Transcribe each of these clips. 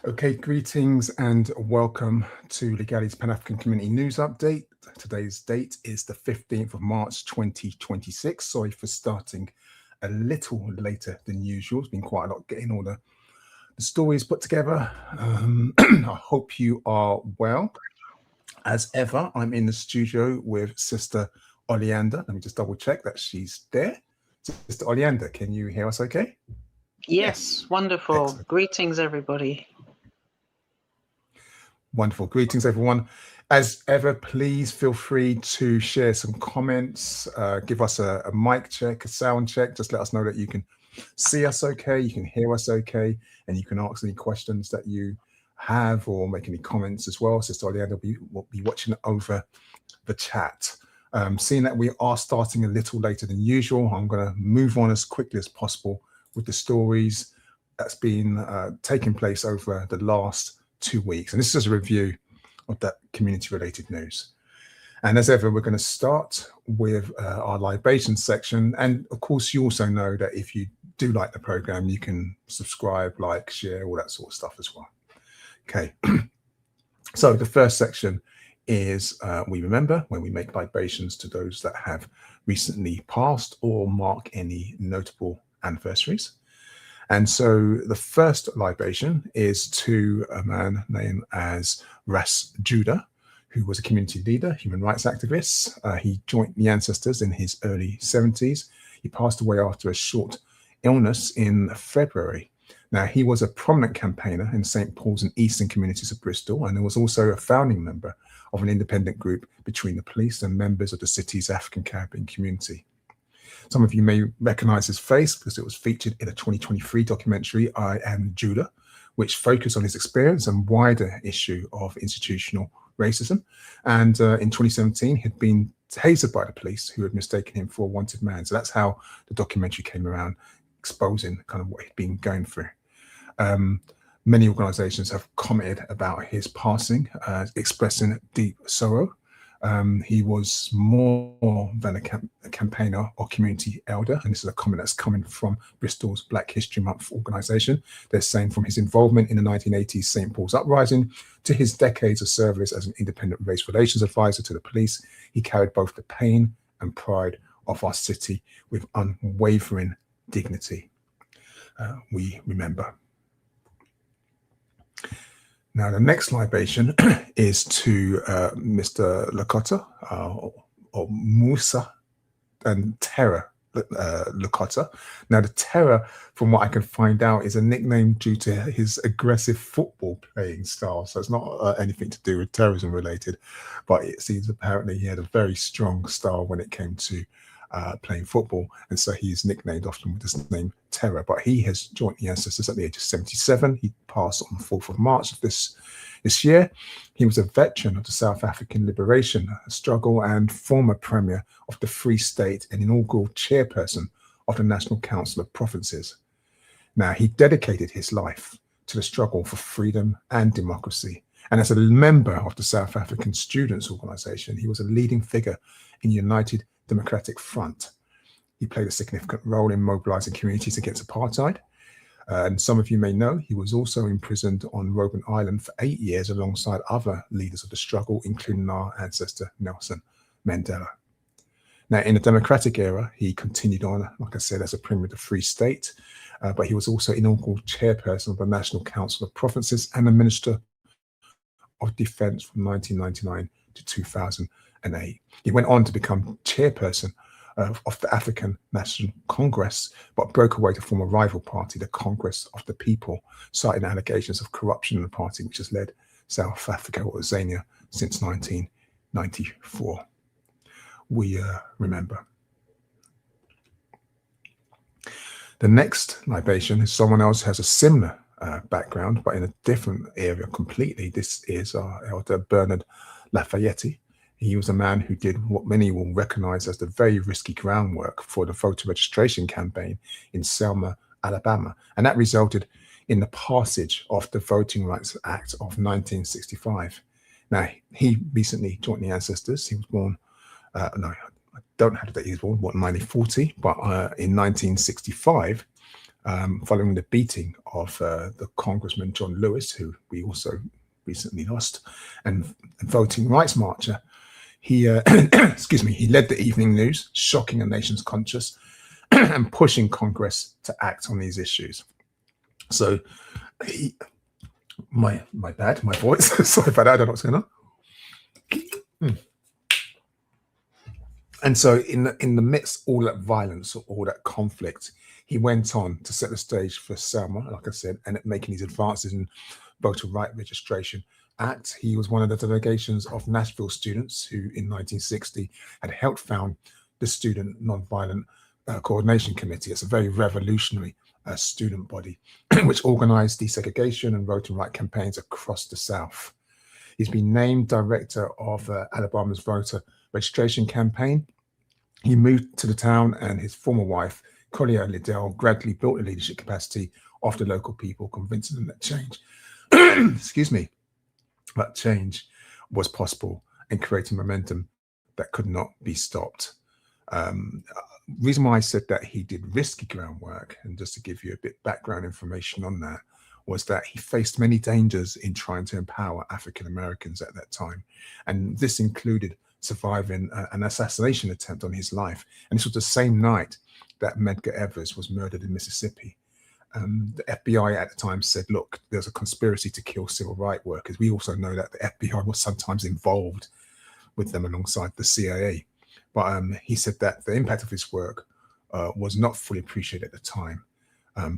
Okay, greetings and welcome to Legality's Pan-African Community News Update. Today's date is the 15th of March 2026. Sorry for starting a little later than usual. It's been quite a lot getting all the stories put together. I hope you are well. As ever, I'm in the studio with Sister Oleander. Let me just double check that she's there. Sister Oleander, can you hear us okay? Yes, wonderful. Excellent. Greetings, everybody. Wonderful. Greetings, everyone. As ever, please feel free to share some comments, give us a mic check, a sound check. Just let us know that you can see us okay, you can hear us okay, and you can ask any questions that you have or make any comments as well. Sister Oleander will be watching over the chat. Seeing that we are starting a little later than usual, I'm going to move on as quickly as possible with the stories that's been taking place over the last 2 weeks. And this is a review of that community-related news. And as ever, we're going to start with our libation section. And of course, you also know that if you do like the program, you can subscribe, like, share, all that sort of stuff as well. Okay. So the first section is we remember when we make libations to those that have recently passed or mark any notable anniversaries. And so the first libation is to a man named as Ras Judah, who was a community leader, human rights activist. He joined the ancestors in his early 70s. He passed away after a short illness in February. Now, he was a prominent campaigner in St. Paul's and Eastern communities of Bristol, and he was also a founding member of an independent group between the police and members of the city's African Caribbean community. Some of you may recognize his face because it was featured in a 2023 documentary, I Am Judah, which focused on his experience and wider issue of institutional racism. And in 2017, he'd been tasered by the police who had mistaken him for a wanted man. So that's how the documentary came around, exposing kind of what he'd been going through. Many organizations have commented about his passing, expressing deep sorrow. He was more than a campaigner or community elder, and this is a comment that's coming from Bristol's Black History Month organization. They're saying from his involvement in the 1980s St. Paul's uprising to his decades of service as an independent race relations advisor to the police, he carried both the pain and pride of our city with unwavering dignity. We remember. Now, the next libation is to Mr. Lakota, or Musa and Terror Lakota. Now, the Terror, from what I can find out, is a nickname due to his aggressive football playing style. So it's not anything to do with terrorism related, but it seems apparently he had a very strong style when it came to playing football, and so he's nicknamed often with this name Terror. But he has joined the ancestors at the age of 77. He passed on the 4th of March of this year. He was a veteran of the South African liberation struggle and former premier of the Free State and inaugural chairperson of the National Council of Provinces. Now, he dedicated his life to the struggle for freedom and democracy. And as a member of the South African Students' Organization, he was a leading figure in United Democratic Front. He played a significant role in mobilizing communities against apartheid. And some of you may know he was also imprisoned on Robben Island for 8 years alongside other leaders of the struggle, including our ancestor Nelson Mandela. Now, in the democratic era, he continued on, like I said, as a premier of the Free State, but he was also inaugural chairperson of the National Council of Provinces and the Minister of Defense from 1999 to 2008. He went on to become chairperson of the African National Congress, but broke away to form a rival party, the Congress of the People, citing allegations of corruption in the party, which has led South Africa or Zania since 1994. We remember. The next libation is someone else who has a similar background, but in a different area completely. This is our elder Bernard Lafayette. He was a man who did what many will recognize as the very risky groundwork for the voter registration campaign in Selma, Alabama. And that resulted in the passage of the Voting Rights Act of 1965. Now, he recently joined the ancestors. He was born, no, I don't have the date he was born, 1940, but in 1965, following the beating of the Congressman John Lewis, who we also recently lost, and voting rights marcher. He, excuse me, he led the evening news, shocking the nation's conscience and pushing Congress to act on these issues. So, my bad, my voice. Sorry about that. I don't know what's going on. And so, in the midst of all that violence, all that conflict, he went on to set the stage for Selma, like I said, and making these advances in voter right registration act. He was one of the delegations of Nashville students who, in 1960, had helped found the Student Nonviolent Coordination Committee. It's a very revolutionary student body which organized desegregation and voting right campaigns across the South. He's been named director of Alabama's voter registration campaign. He moved to the town, and his former wife, Collier Liddell, gradually built the leadership capacity of the local people, convincing them that change, excuse me, that change was possible and creating momentum that could not be stopped. Reason why I said that he did risky groundwork, and just to give you a bit background information on that, was that he faced many dangers in trying to empower African Americans at that time. And this included surviving an assassination attempt on his life. And this was the same night that Medgar Evers was murdered in Mississippi. The FBI at the time said, look, there's a conspiracy to kill civil rights workers. We also know that the FBI was sometimes involved with them alongside the CIA. But he said that the impact of his work was not fully appreciated at the time,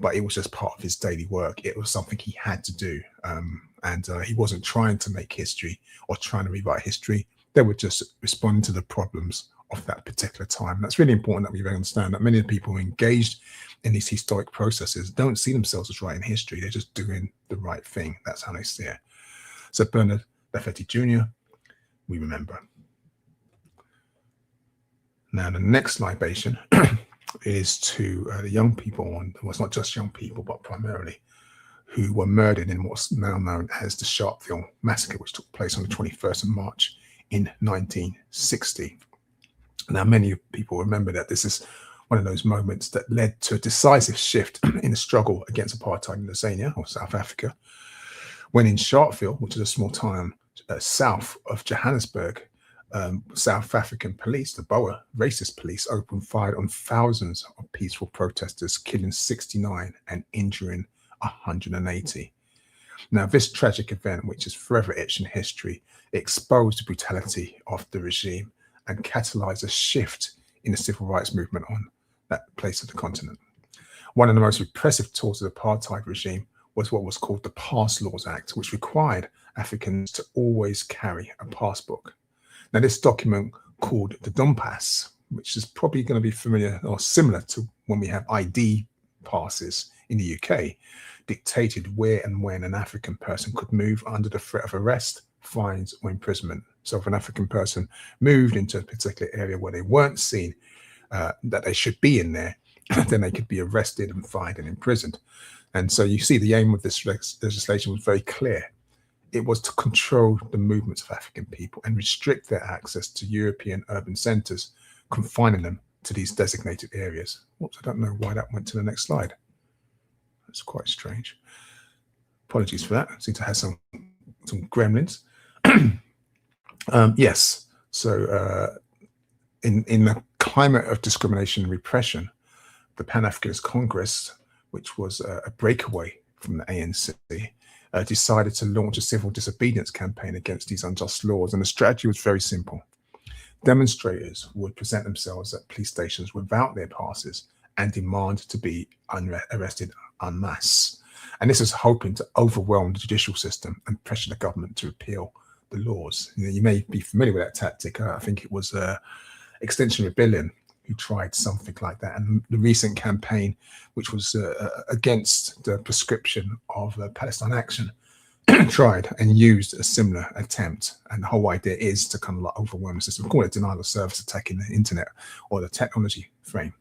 but it was just part of his daily work. It was something he had to do. And he wasn't trying to make history or trying to rewrite history. They were just responding to the problems of that particular time. That's really important that we understand that many of the people who are engaged in these historic processes don't see themselves as writing history. They're just doing the right thing. That's how they see it. So Bernard Lafayette Jr., we remember. Now, the next libation is to the young people, well, it's not just young people, but primarily, who were murdered in what's now known as the Sharpeville Massacre, which took place on the 21st of March in 1960. Now, many people remember that this is one of those moments that led to a decisive shift in the struggle against apartheid in Tanzania, or South Africa, when in Sharpeville, which is a small town south of Johannesburg, South African police, the Boer racist police, opened fire on thousands of peaceful protesters, killing 69 and injuring 180. Now, this tragic event, which is forever etched in history, exposed the brutality of the regime and catalyzed a shift in the civil rights movement on that place of the continent. One of the most repressive tools of the apartheid regime was what was called the Pass Laws Act, which required Africans to always carry a passbook. Now, this document, called the Pass, which is probably going to be familiar or similar to when we have ID passes in the UK, dictated where and when an African person could move under the threat of arrest, fines, or imprisonment. So if an African person moved into a particular area where they weren't seen that they should be in there, then they could be arrested and fined and imprisoned. And so you see the aim of this legislation was very clear. It was to control the movements of African people and restrict their access to European urban centres, confining them to these designated areas. Whoops, I don't know why that went to the next slide. That's quite strange. Apologies for that. I seem to have some gremlins. Yes, so in the climate of discrimination and repression, the Pan-Africanist Congress, which was a breakaway from the ANC, decided to launch a civil disobedience campaign against these unjust laws. And the strategy was very simple. Demonstrators would present themselves at police stations without their passes and demand to be arrested en masse. And this is hoping to overwhelm the judicial system and pressure the government to repeal the laws. You may be familiar with that tactic. I think it was Extinction Rebellion who tried something like that. And the recent campaign, which was against the prescription of Palestine Action, tried and used a similar attempt. And the whole idea is to kind of like overwhelm the system. We call it denial of service attack in the internet or the technology frame.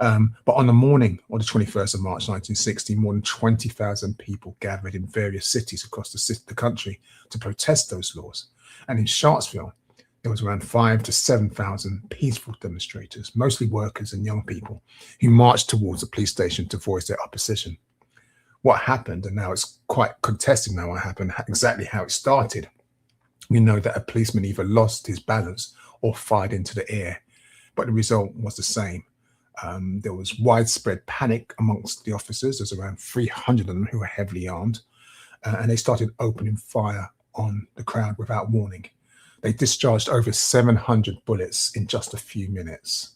But on the morning of the 21st of March 1960, more than 20,000 people gathered in various cities across the country to protest those laws. And in Sharpeville, there was around 5,000 to 7,000 peaceful demonstrators, mostly workers and young people, who marched towards the police station to voice their opposition. What happened, and now it's quite contested now what happened, exactly how it started. We know that a policeman either lost his balance or fired into the air, but the result was the same. There was widespread panic amongst the officers. There's around 300 of them who were heavily armed, and they started opening fire on the crowd without warning. They discharged over 700 bullets in just a few minutes.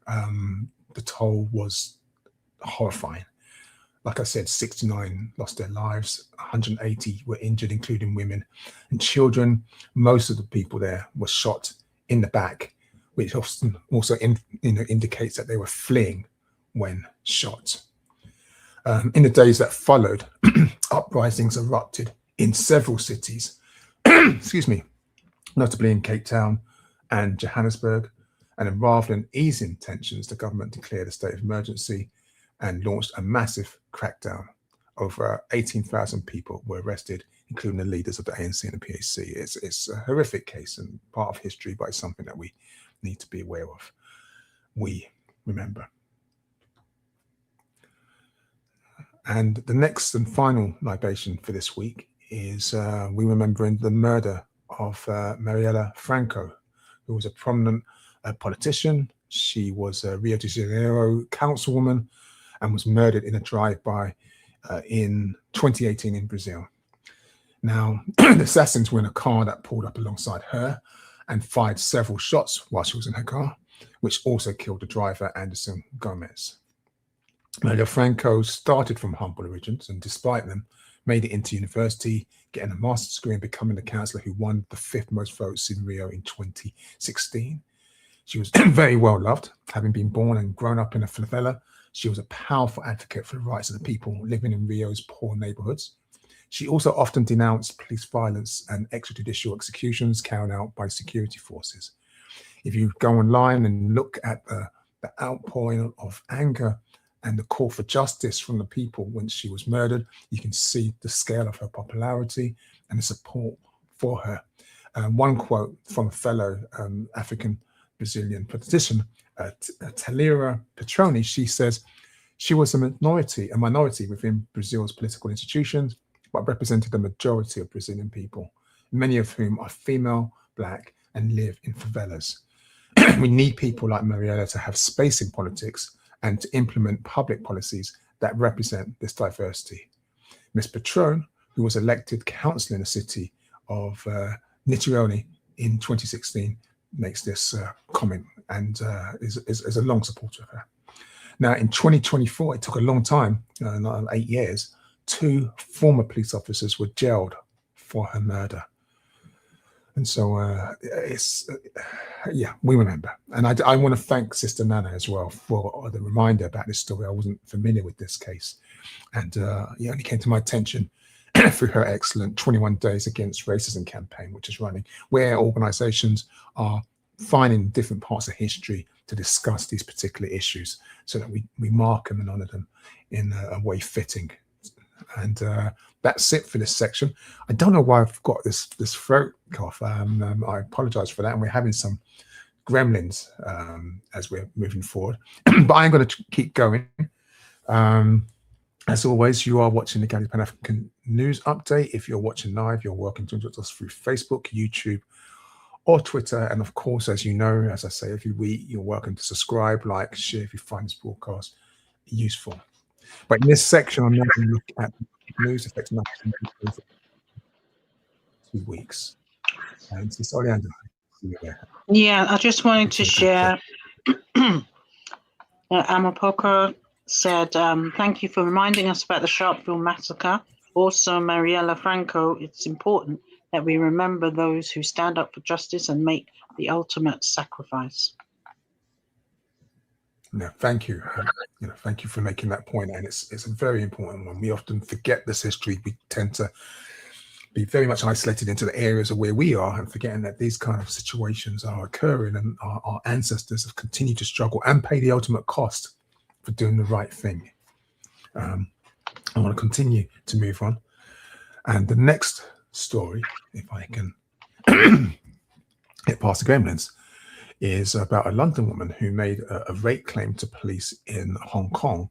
The toll was horrifying. Like I said, 69 lost their lives, 180 were injured, including women and children. Most of the people there were shot in the back, which often also indicates that they were fleeing when shot. In the days that followed, uprisings erupted in several cities, excuse me, notably in Cape Town and Johannesburg. And rather than easing tensions, the government declared a state of emergency and launched a massive crackdown. Over 18,000 people were arrested, including the leaders of the ANC and the PAC. It's a horrific case and part of history, but it's something that we need to be aware of. We remember. And the next and final libation for this week is we remembering the murder of Marielle Franco, who was a prominent politician. She was a Rio de Janeiro councilwoman and was murdered in a drive-by in 2018 in Brazil. Now, the assassins were in a car that pulled up alongside her and fired several shots while she was in her car, which also killed the driver, Anderson Gomez. Marielle Franco started from humble origins and, despite them, made it into university, getting a master's degree and becoming the councillor who won the 5th most votes in Rio in 2016. She was very well loved, having been born and grown up in a favela. She was a powerful advocate for the rights of the people living in Rio's poor neighborhoods. She also often denounced police violence and extrajudicial executions carried out by security forces. If you go online and look at the outpouring of anger and the call for justice from the people when she was murdered, you can see the scale of her popularity and the support for her. One quote from a fellow African Brazilian politician, Talira Petroni, she says, she was a minority within Brazil's political institutions, but represented the majority of Brazilian people, many of whom are female, black, and live in favelas. We need people like Marielle to have space in politics and to implement public policies that represent this diversity. Ms. Petrone, who was elected councillor in the city of Niterói in 2016, makes this comment and is a long supporter of her. Now, in 2024, it took a long time, 8 years, 2 former police officers were jailed for her murder. And so yeah, we remember. And I want to thank Sister Nana as well for the reminder about this story. I wasn't familiar with this case. And it only came to my attention through her excellent 21 Days Against Racism campaign, which is running, where organizations are finding different parts of history to discuss these particular issues so that we mark them and honor them in a way fitting. And that's it for this section. I don't know why I've got this throat cough. I apologize for that. And we're having some gremlins as we're moving forward. But I'm going to keep going. As always, you are watching the Ghanaian Pan-African News Update. If you're watching live, you're welcome to join us through Facebook, YouTube, or Twitter. And of course, as you know, as I say every week, you're welcome to subscribe, like, share if you find this broadcast useful. But in this section, I'm now going to look at news affecting African for 2 weeks. And this is Oleander. Yeah, I just wanted to share. Amapoko said, thank you for reminding us about the Sharpeville massacre. Also, Marielle Franco, it's important that we remember those who stand up for justice and make the ultimate sacrifice. No, thank you. Thank you for making that point, and it's a very important one. We often forget this history. We tend to be very much isolated into the areas of where we are, and forgetting that these kind of situations are occurring, and our ancestors have continued to struggle and pay the ultimate cost for doing the right thing. I want to continue to move on, and the next story, if I can hit past the gremlins, is about a London woman who made a rape claim to police in Hong Kong,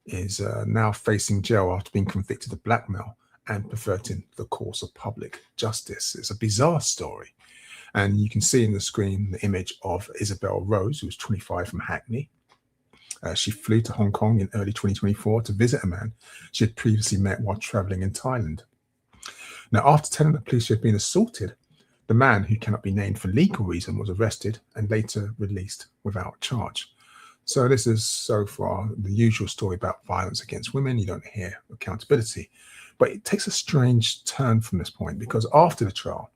is now facing jail after being convicted of blackmail and perverting the course of public justice. It's a bizarre story. And you can see in the screen the image of Isabel Rose, who was 25, from Hackney. She flew to Hong Kong in early 2024 to visit a man she had previously met while traveling in Thailand. Now, after telling the police she had been assaulted, the man, who cannot be named for legal reason, was arrested and later released without charge. So this is so far the usual story about violence against women. You don't hear accountability. But it takes a strange turn from this point, because after the trial,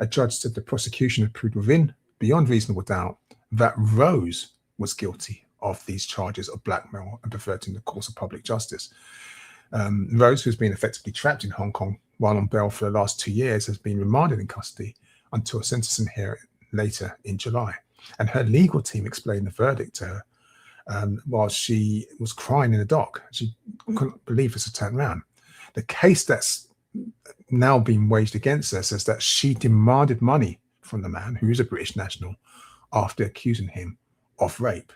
a judge said the prosecution had proved beyond reasonable doubt that Rose was guilty of these charges of blackmail and perverting the course of public justice. Rose, who's been effectively trapped in Hong Kong while on bail for the last 2 years, has been remanded in custody until a sentencing hearing later in July. And her legal team explained the verdict to her while she was crying in the dock. She couldn't believe this had turned around. The case that's now being waged against her says that she demanded money from the man, who is a British national, after accusing him of rape.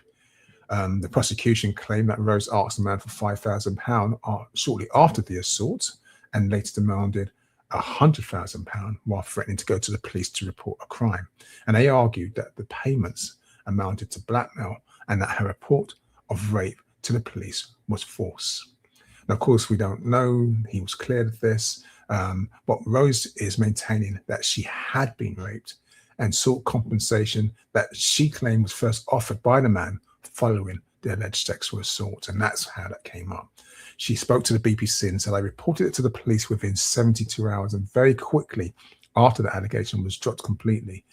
The prosecution claimed that Rose asked the man for £5,000 shortly after the assault, and later demanded £100,000 while threatening to go to the police to report a crime. And they argued that the payments amounted to blackmail and that her report of rape to the police was false. Now, of course, we don't know. He was cleared of this. But Rose is maintaining that she had been raped and sought compensation that she claimed was first offered by the man following the alleged sexual assault. And that's how that came up. She spoke to the BBC and said, "I reported it to the police within 72 hours, and very quickly after the allegation was dropped completely.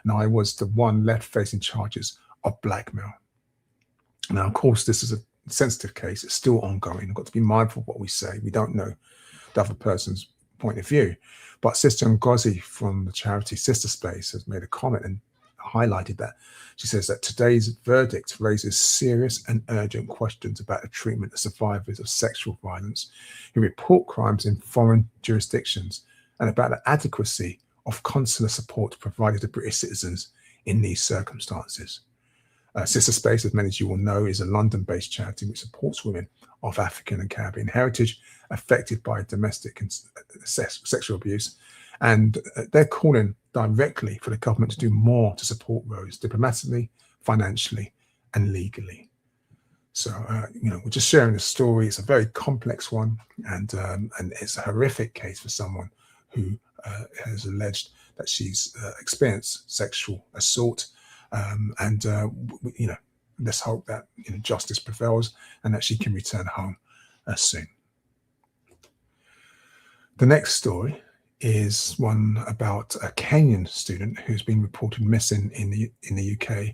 And I was the one left facing charges of blackmail." Now, of course, this is a sensitive case. It's still ongoing. We've got to be mindful of what we say. We don't know the other person's point of view. But Sister Ngozi from the charity Sister Space has made a comment and highlighted that. She says that today's verdict raises serious and urgent questions about the treatment of survivors of sexual violence who report crimes in foreign jurisdictions, and about the adequacy of consular support provided to British citizens in these circumstances. Sister Space, as many of you will know, is a London-based charity which supports women of African and Caribbean heritage affected by domestic and sexual abuse. And they're calling directly for the government to do more to support Rose diplomatically, financially, and legally. So, we're just sharing the story. It's a very complex one, and it's a horrific case for someone who has alleged that she's experienced sexual assault. Let's hope that justice prevails and that she can return home soon. The next story is one about a Kenyan student who's been reported missing in the UK,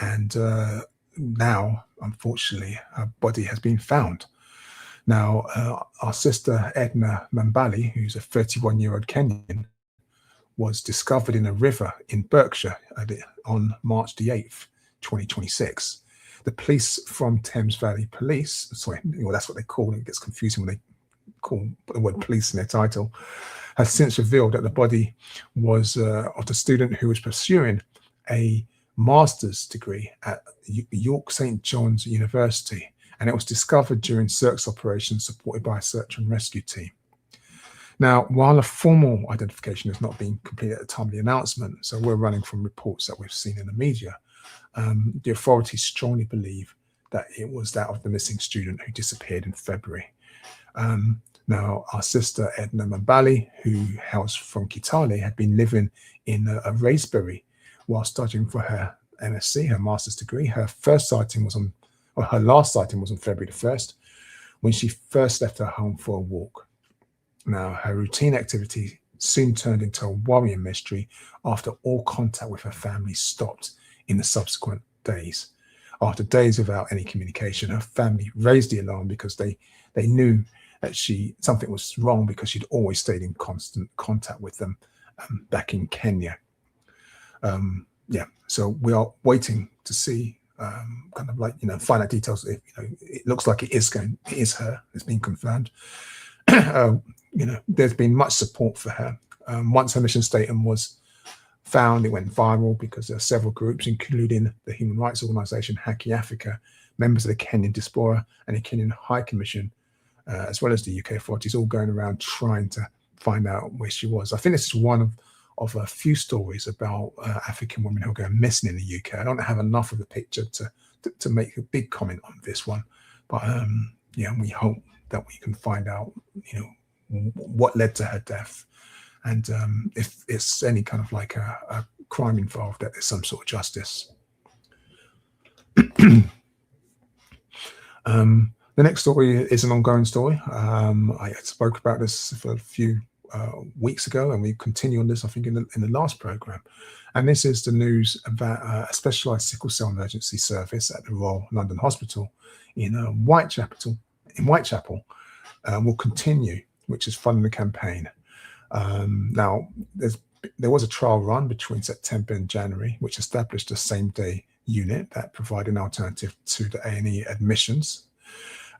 and now, unfortunately, her body has been found. Now, our sister Edna Mambali, who's a 31-year-old Kenyan, was discovered in a river in Berkshire on March the 8th, 2026. The police from Thames Valley Police, that's what they call it. It gets confusing when they call the word police in their title, has since revealed that the body was of the student who was pursuing a master's degree at York St. John's University, and it was discovered during search operations supported by a search and rescue team. Now, while a formal identification has not been completed at the time of the announcement, so we're running from reports that we've seen in the media, the authorities strongly believe that it was that of the missing student who disappeared in February. Now, our sister Edna Mambali, who hails from Kitale, had been living in a Raspberry while studying for her MSc, her master's degree. Her last sighting was on February the 1st, when she first left her home for a walk. Now, her routine activity soon turned into a worrying mystery after all contact with her family stopped in the subsequent days. After days without any communication, her family raised the alarm because they knew that something was wrong, because she'd always stayed in constant contact with them back in Kenya. So we are waiting to see, find out details. If it looks like it is her. It's been confirmed. There's been much support for her. Once her mission statement was found. It went viral because there are several groups, including the human rights organization Haki Africa, members of the Kenyan diaspora and the Kenyan High Commission, as well as the UK authorities, all going around trying to find out where she was. I think this is one of a few stories about African women who are going missing in the UK. I don't have enough of the picture to make a big comment on this one, but yeah, we hope that we can find out, what led to her death, and if it's any kind of like a crime involved, that there's some sort of justice. The next story is an ongoing story. I spoke about this for a few weeks ago, and we continue on this, I think, in the last program. And this is the news about a specialised sickle cell emergency service at the Royal London Hospital in Whitechapel will continue, which is funding the campaign. Now, there was a trial run between September and January, which established a same-day unit that provided an alternative to the A&E admissions.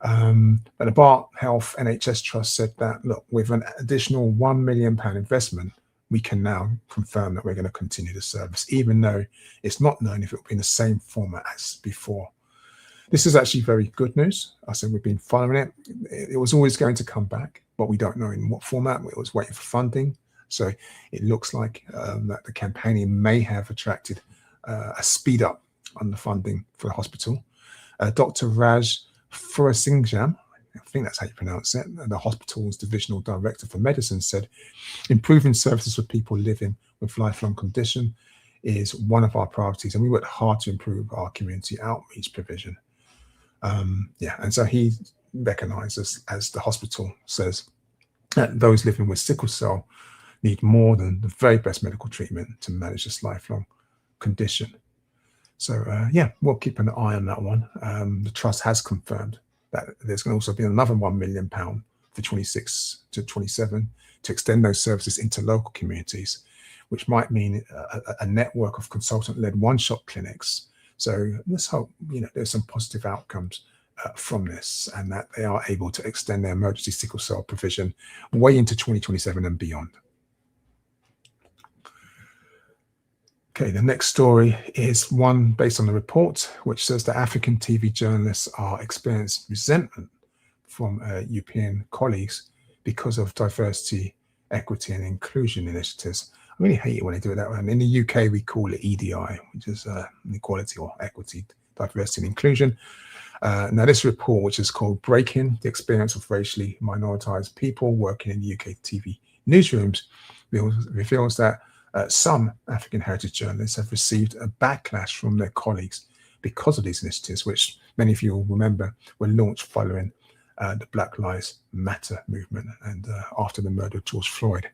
But the Bart Health NHS Trust said that, look, with an additional £1 million investment, we can now confirm that we're going to continue the service, even though it's not known if it will be in the same format as before. This is actually very good news. I said we've been following it. It was always going to come back, but we don't know in what format. We was waiting for funding. So it looks like that the campaigning may have attracted a speed up on the funding for the hospital. Dr. Raj Furasingham, I think that's how you pronounce it, the hospital's divisional director for medicine, said improving services for people living with lifelong condition is one of our priorities, and we work hard to improve our community outreach provision. And so he recognizes, as the hospital says, that those living with sickle cell need more than the very best medical treatment to manage this lifelong condition. So we'll keep an eye on that one. The trust has confirmed that there's going to also be another £1 million for 26 to 27 to extend those services into local communities, which might mean a network of consultant-led one-shot clinics. So let's hope there's some positive outcomes from this, and that they are able to extend their emergency sickle cell provision way into 2027 and beyond. Okay, the next story is one based on the report, which says that African TV journalists are experiencing resentment from European colleagues because of diversity, equity, and inclusion initiatives. I really hate it when they do it that way. And in the UK, we call it EDI, which is equality or equity, diversity, and inclusion. Now, this report, which is called Breaking the Experience of Racially Minoritized People Working in UK TV Newsrooms, reveals that some African heritage journalists have received a backlash from their colleagues because of these initiatives, which many of you will remember were launched following the Black Lives Matter movement and after the murder of George Floyd.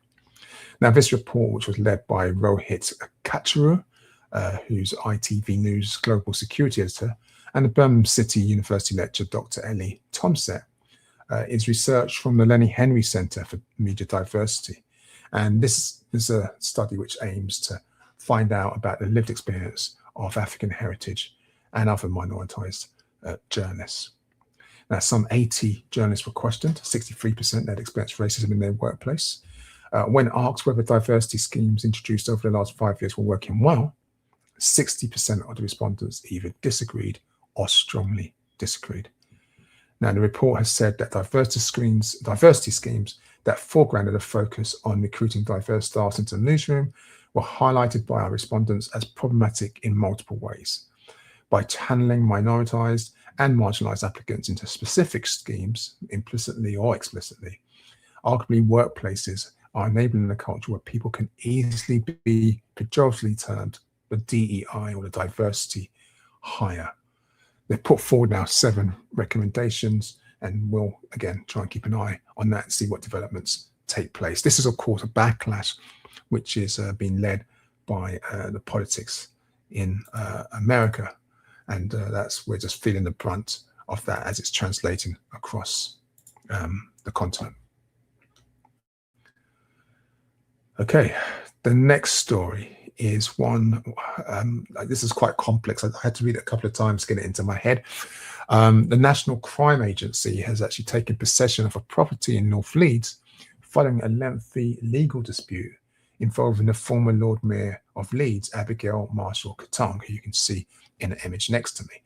Now, this report, which was led by Rohit Kacharu, who's ITV News Global Security Editor, and the Birmingham City University lecturer, Dr. Ellie Tomset, is research from the Lenny Henry Centre for Media Diversity. And this is a study which aims to find out about the lived experience of African heritage and other minoritized journalists. Now, some 80 journalists were questioned, 63% had experienced racism in their workplace. When asked whether diversity schemes introduced over the last 5 years were working well, 60% of the respondents either disagreed or strongly disagreed. Now, the report has said that diversity schemes that foregrounded a focus on recruiting diverse staff into the newsroom were highlighted by our respondents as problematic in multiple ways. By channeling minoritized and marginalized applicants into specific schemes, implicitly or explicitly, arguably workplaces are enabling a culture where people can easily be pejoratively termed the DEI or the diversity hire. They've put forward now 7 recommendations, and we'll, again, try and keep an eye on that and see what developments take place. This is, of course, a backlash which is being led by the politics in America, and we're just feeling the brunt of that as it's translating across the continent. Okay, the next story is one, this is quite complex. I had to read it a couple of times to get it into my head. The National Crime Agency has actually taken possession of a property in North Leeds following a lengthy legal dispute involving the former Lord Mayor of Leeds, Abigail Marshall Katong, who you can see in the image next to me.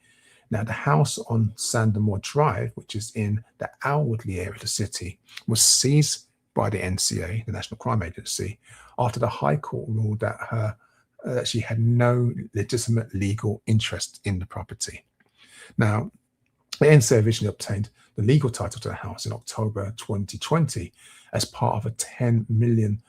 Now, the house on Sandermore Drive, which is in the Alwoodley area of the city, was seized by the NCA, the National Crime Agency, after the High Court ruled that she had no legitimate legal interest in the property. Now, the NCA originally obtained the legal title to the house in October 2020 as part of a £10 million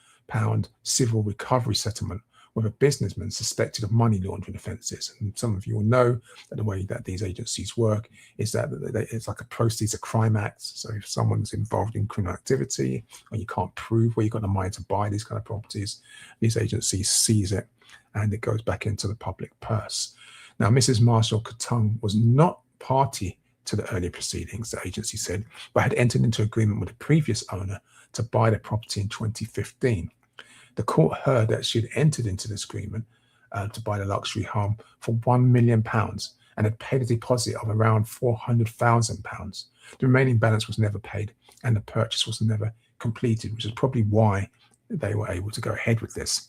civil recovery settlement with a businessman suspected of money laundering offences. And some of you will know that the way that these agencies work is that it's like a proceeds of crime act. So if someone's involved in criminal activity or you can't prove where you've got the money to buy these kind of properties, these agencies seize it and it goes back into the public purse. Now, Mrs. Marshall Katong was not party to the earlier proceedings, the agency said, but had entered into agreement with the previous owner to buy the property in 2015. The court heard that she had entered into this agreement to buy the luxury home for £1 million and had paid a deposit of around £400,000. The remaining balance was never paid and the purchase was never completed, which is probably why they were able to go ahead with this.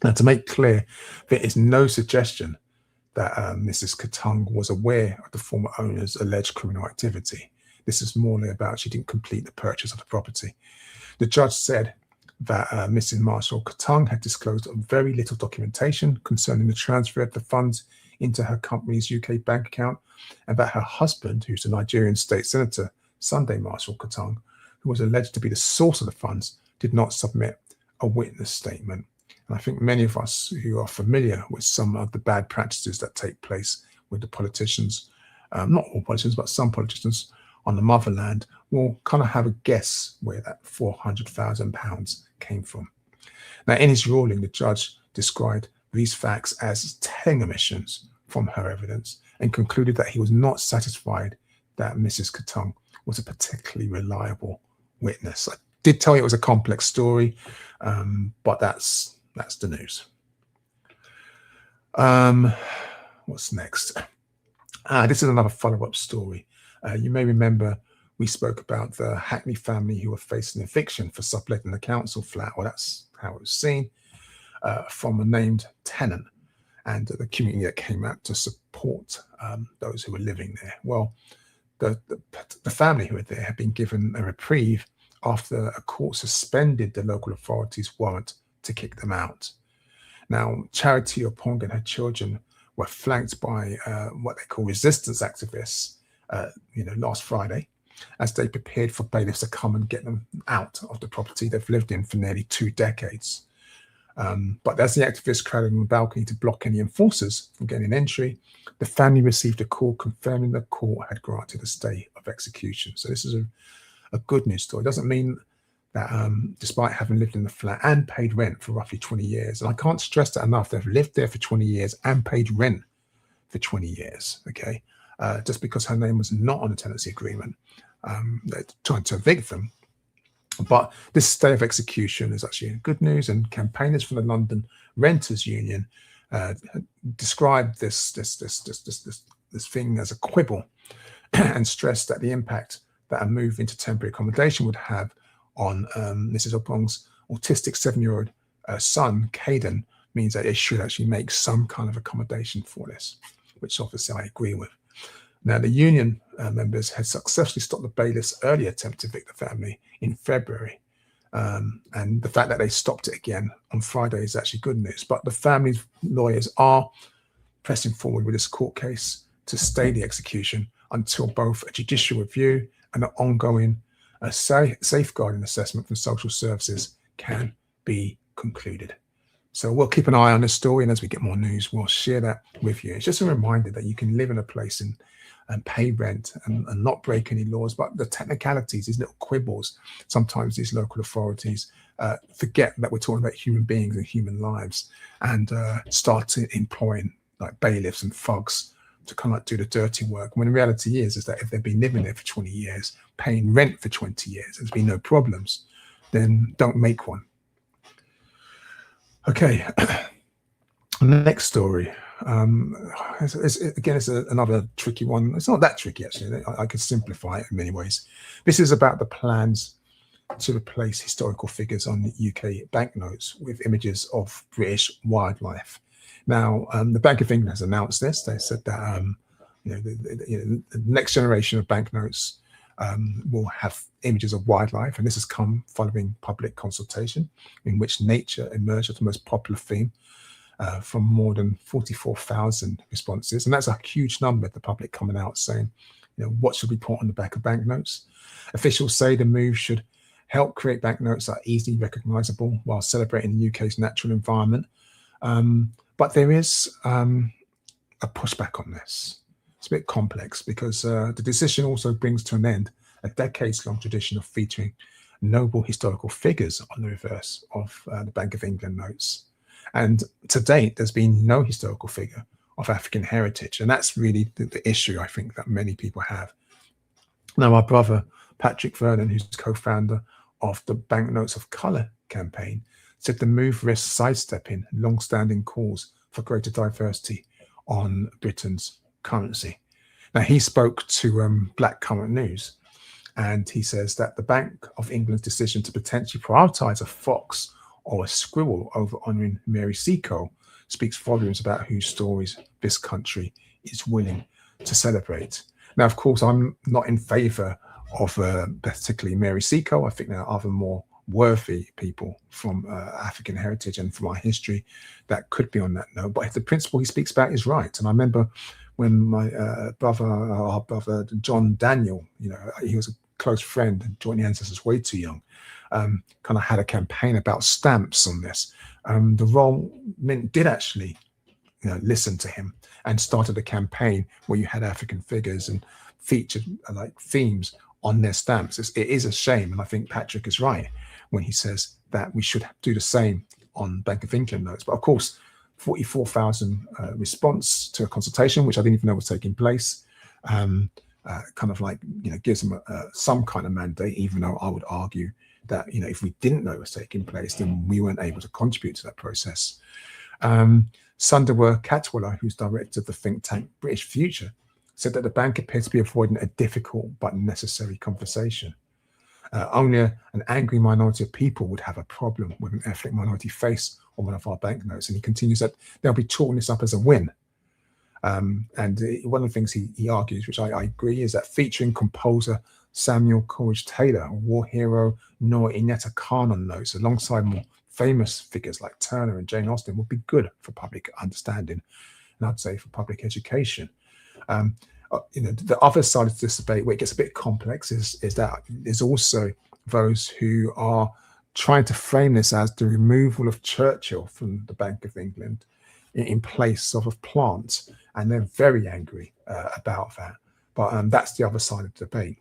Now, to make clear, there is no suggestion that Mrs. Katong was aware of the former owner's alleged criminal activity. This is more about she didn't complete the purchase of the property. The judge said that Mrs. Marshall Katong had disclosed very little documentation concerning the transfer of the funds into her company's UK bank account, and that her husband, who's the Nigerian state senator, Sunday Marshall Katong, who was alleged to be the source of the funds, did not submit a witness statement. And I think many of us who are familiar with some of the bad practices that take place with the politicians, not all politicians, but some politicians on the motherland, will kind of have a guess where that £400,000 came from. Now, in his ruling, the judge described these facts as telling omissions from her evidence and concluded that he was not satisfied that Mrs. Katong was a particularly reliable witness. I did tell you it was a complex story, but that's the news. What's next? This is another follow-up story. You may remember we spoke about the Hackney family who were facing eviction for subletting the council flat, or that's how it was seen, from a named tenant, and the community that came out to support those who were living there. Well, the family who were there had been given a reprieve after a court suspended the local authorities' warrant to kick them out. Now, Charity Opong and her children were flanked by what they call resistance activists, last Friday, as they prepared for bailiffs to come and get them out of the property they've lived in for nearly 2 decades. But as the activists crowded on the balcony to block any enforcers from getting entry, the family received a call confirming the court had granted a stay of execution. So this is a good news story. It doesn't mean that despite having lived in the flat and paid rent for roughly 20 years, and I can't stress that enough, they've lived there for 20 years and paid rent for 20 years, okay? Just because her name was not on the tenancy agreement, they're trying to evict them. But this stay of execution is actually good news, and campaigners from the London Renters Union described this thing as a quibble and stressed that the impact that a move into temporary accommodation would have on Mrs. Opong's autistic 7-year-old son, Caden, means that they should actually make some kind of accommodation for this, which obviously I agree with. Now, the union members had successfully stopped the bailiff's earlier attempt to evict the family in February. And the fact that they stopped it again on Friday is actually good news. But the family's lawyers are pressing forward with this court case to stay the execution until both a judicial review and an ongoing safeguarding assessment from social services can be concluded. So we'll keep an eye on this story, and as we get more news, we'll share that with you. It's just a reminder that you can live in a place and pay rent and not break any laws, but the technicalities, these little quibbles, sometimes these local authorities forget that we're talking about human beings and human lives, and start employing like bailiffs and thugs to kind of like do the dirty work. When the reality is that if they've been living there for 20 years, paying rent for 20 years, there's been no problems, then don't make one. Okay, next story. It's another tricky one. It's not that tricky, actually. I could simplify it in many ways. This is about the plans to replace historical figures on UK banknotes with images of British wildlife. Now, the Bank of England has announced this. They said that the next generation of banknotes will have images of wildlife, and this has come following public consultation in which nature emerged as the most popular theme from more than 44,000 responses. And that's a huge number, the public coming out saying, what should we put on the back of banknotes? Officials say the move should help create banknotes that are easily recognizable while celebrating the UK's natural environment. But there is a pushback on this. It's a bit complex because the decision also brings to an end a decades-long tradition of featuring noble historical figures on the reverse of the Bank of England notes. And to date, there's been no historical figure of African heritage. And that's really the issue, I think, that many people have. Now, my brother, Patrick Vernon, who's co-founder of the Banknotes of Colour campaign, said the move risks sidestepping long-standing calls for greater diversity on Britain's currency. Now, he spoke to Black Current News, and he says that the Bank of England's decision to potentially prioritise a fox or a squirrel over honouring Mary Seacole speaks volumes about whose stories this country is willing to celebrate. Now, of course, I'm not in favour of particularly Mary Seacole. I think there are other more worthy people from African heritage and from our history that could be on that note. But if the principle he speaks about is right, and I remember when my our brother John Daniel, he was a close friend and joined the ancestors way too young, kind of had a campaign about stamps on this. The Royal Mint did actually listen to him and started a campaign where you had African figures and featured like themes on their stamps. It is a shame, and I think Patrick is right when he says that we should do the same on Bank of England notes. But of course, 44,000 response to a consultation, which I didn't even know was taking place, kind of like gives them some kind of mandate, even though I would argue that if we didn't know it was taking place, then we weren't able to contribute to that process. Sunderwer Catwalla, who's director of the think tank British Future, said that the bank appears to be avoiding a difficult but necessary conversation. Only an angry minority of people would have a problem with an ethnic minority face on one of our banknotes. And he continues that they'll be chalking this up as a win. And one of the things he argues, which I agree, is that featuring composer Samuel Coleridge Taylor, war hero Noor Inetta Khan on notes, alongside more famous figures like Turner and Jane Austen, would be good for public understanding, and I'd say for public education. The other side of this debate, where it gets a bit complex, is that there's also those who are trying to frame this as the removal of Churchill from the Bank of England in place of a plant, and they're very angry about that. But that's the other side of the debate.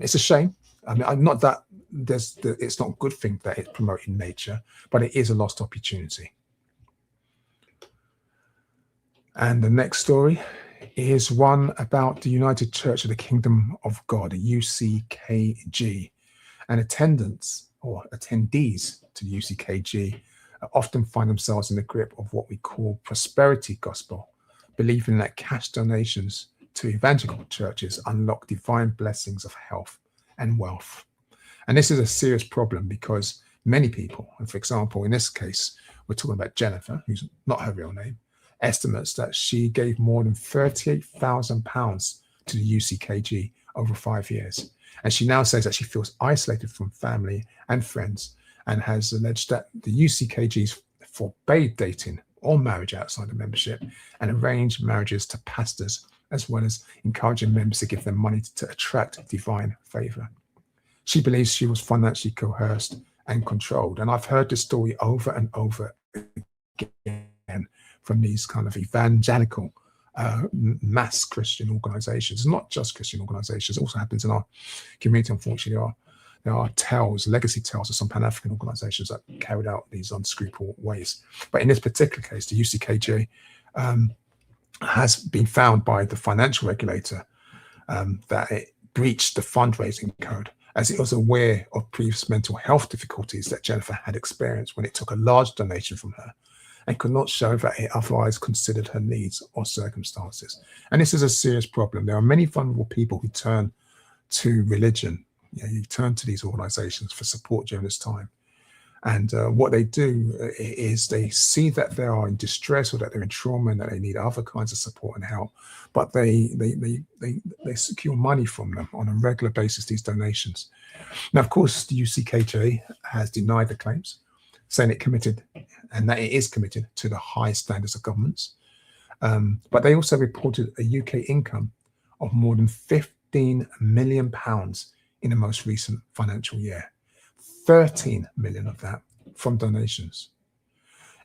It's a shame. I mean, not that it's not a good thing that it's promoting nature, but it is a lost opportunity. And the next story is one about the United Church of the Kingdom of God, a UCKG, and attendants or attendees to the UCKG often find themselves in the grip of what we call prosperity gospel, believing that cash donations to evangelical churches unlock divine blessings of health and wealth. And this is a serious problem because many people, and for example, in this case, we're talking about Jennifer, who's not her real name, estimates that she gave more than £38,000 to the UCKG over 5 years. And she now says that she feels isolated from family and friends, and has alleged that the UCKGs forbade dating or marriage outside the membership and arranged marriages to pastors, as well as encouraging members to give them money to attract divine favor. She believes she was financially coerced and controlled. And I've heard this story over and over again from these kind of evangelical mass Christian organizations, not just Christian organizations. It also happens in our community, unfortunately. There are legacy tales of some Pan-African organizations that carried out these unscrupulous ways. But in this particular case, the UCKJ has been found by the financial regulator that it breached the fundraising code, as it was aware of previous mental health difficulties that Jennifer had experienced when it took a large donation from her, and could not show that it otherwise considered her needs or circumstances. And this is a serious problem. There are many vulnerable people who turn to religion You turn to these organizations for support during this time. And what they do is they see that they are in distress or that they're in trauma and that they need other kinds of support and help, but they secure money from them on a regular basis, these donations. Now, of course, the UCKJ has denied the claims, saying it committed and that it is committed to the highest standards of governments. But they also reported a UK income of more than £15 million in the most recent financial year. 13 million of that from donations.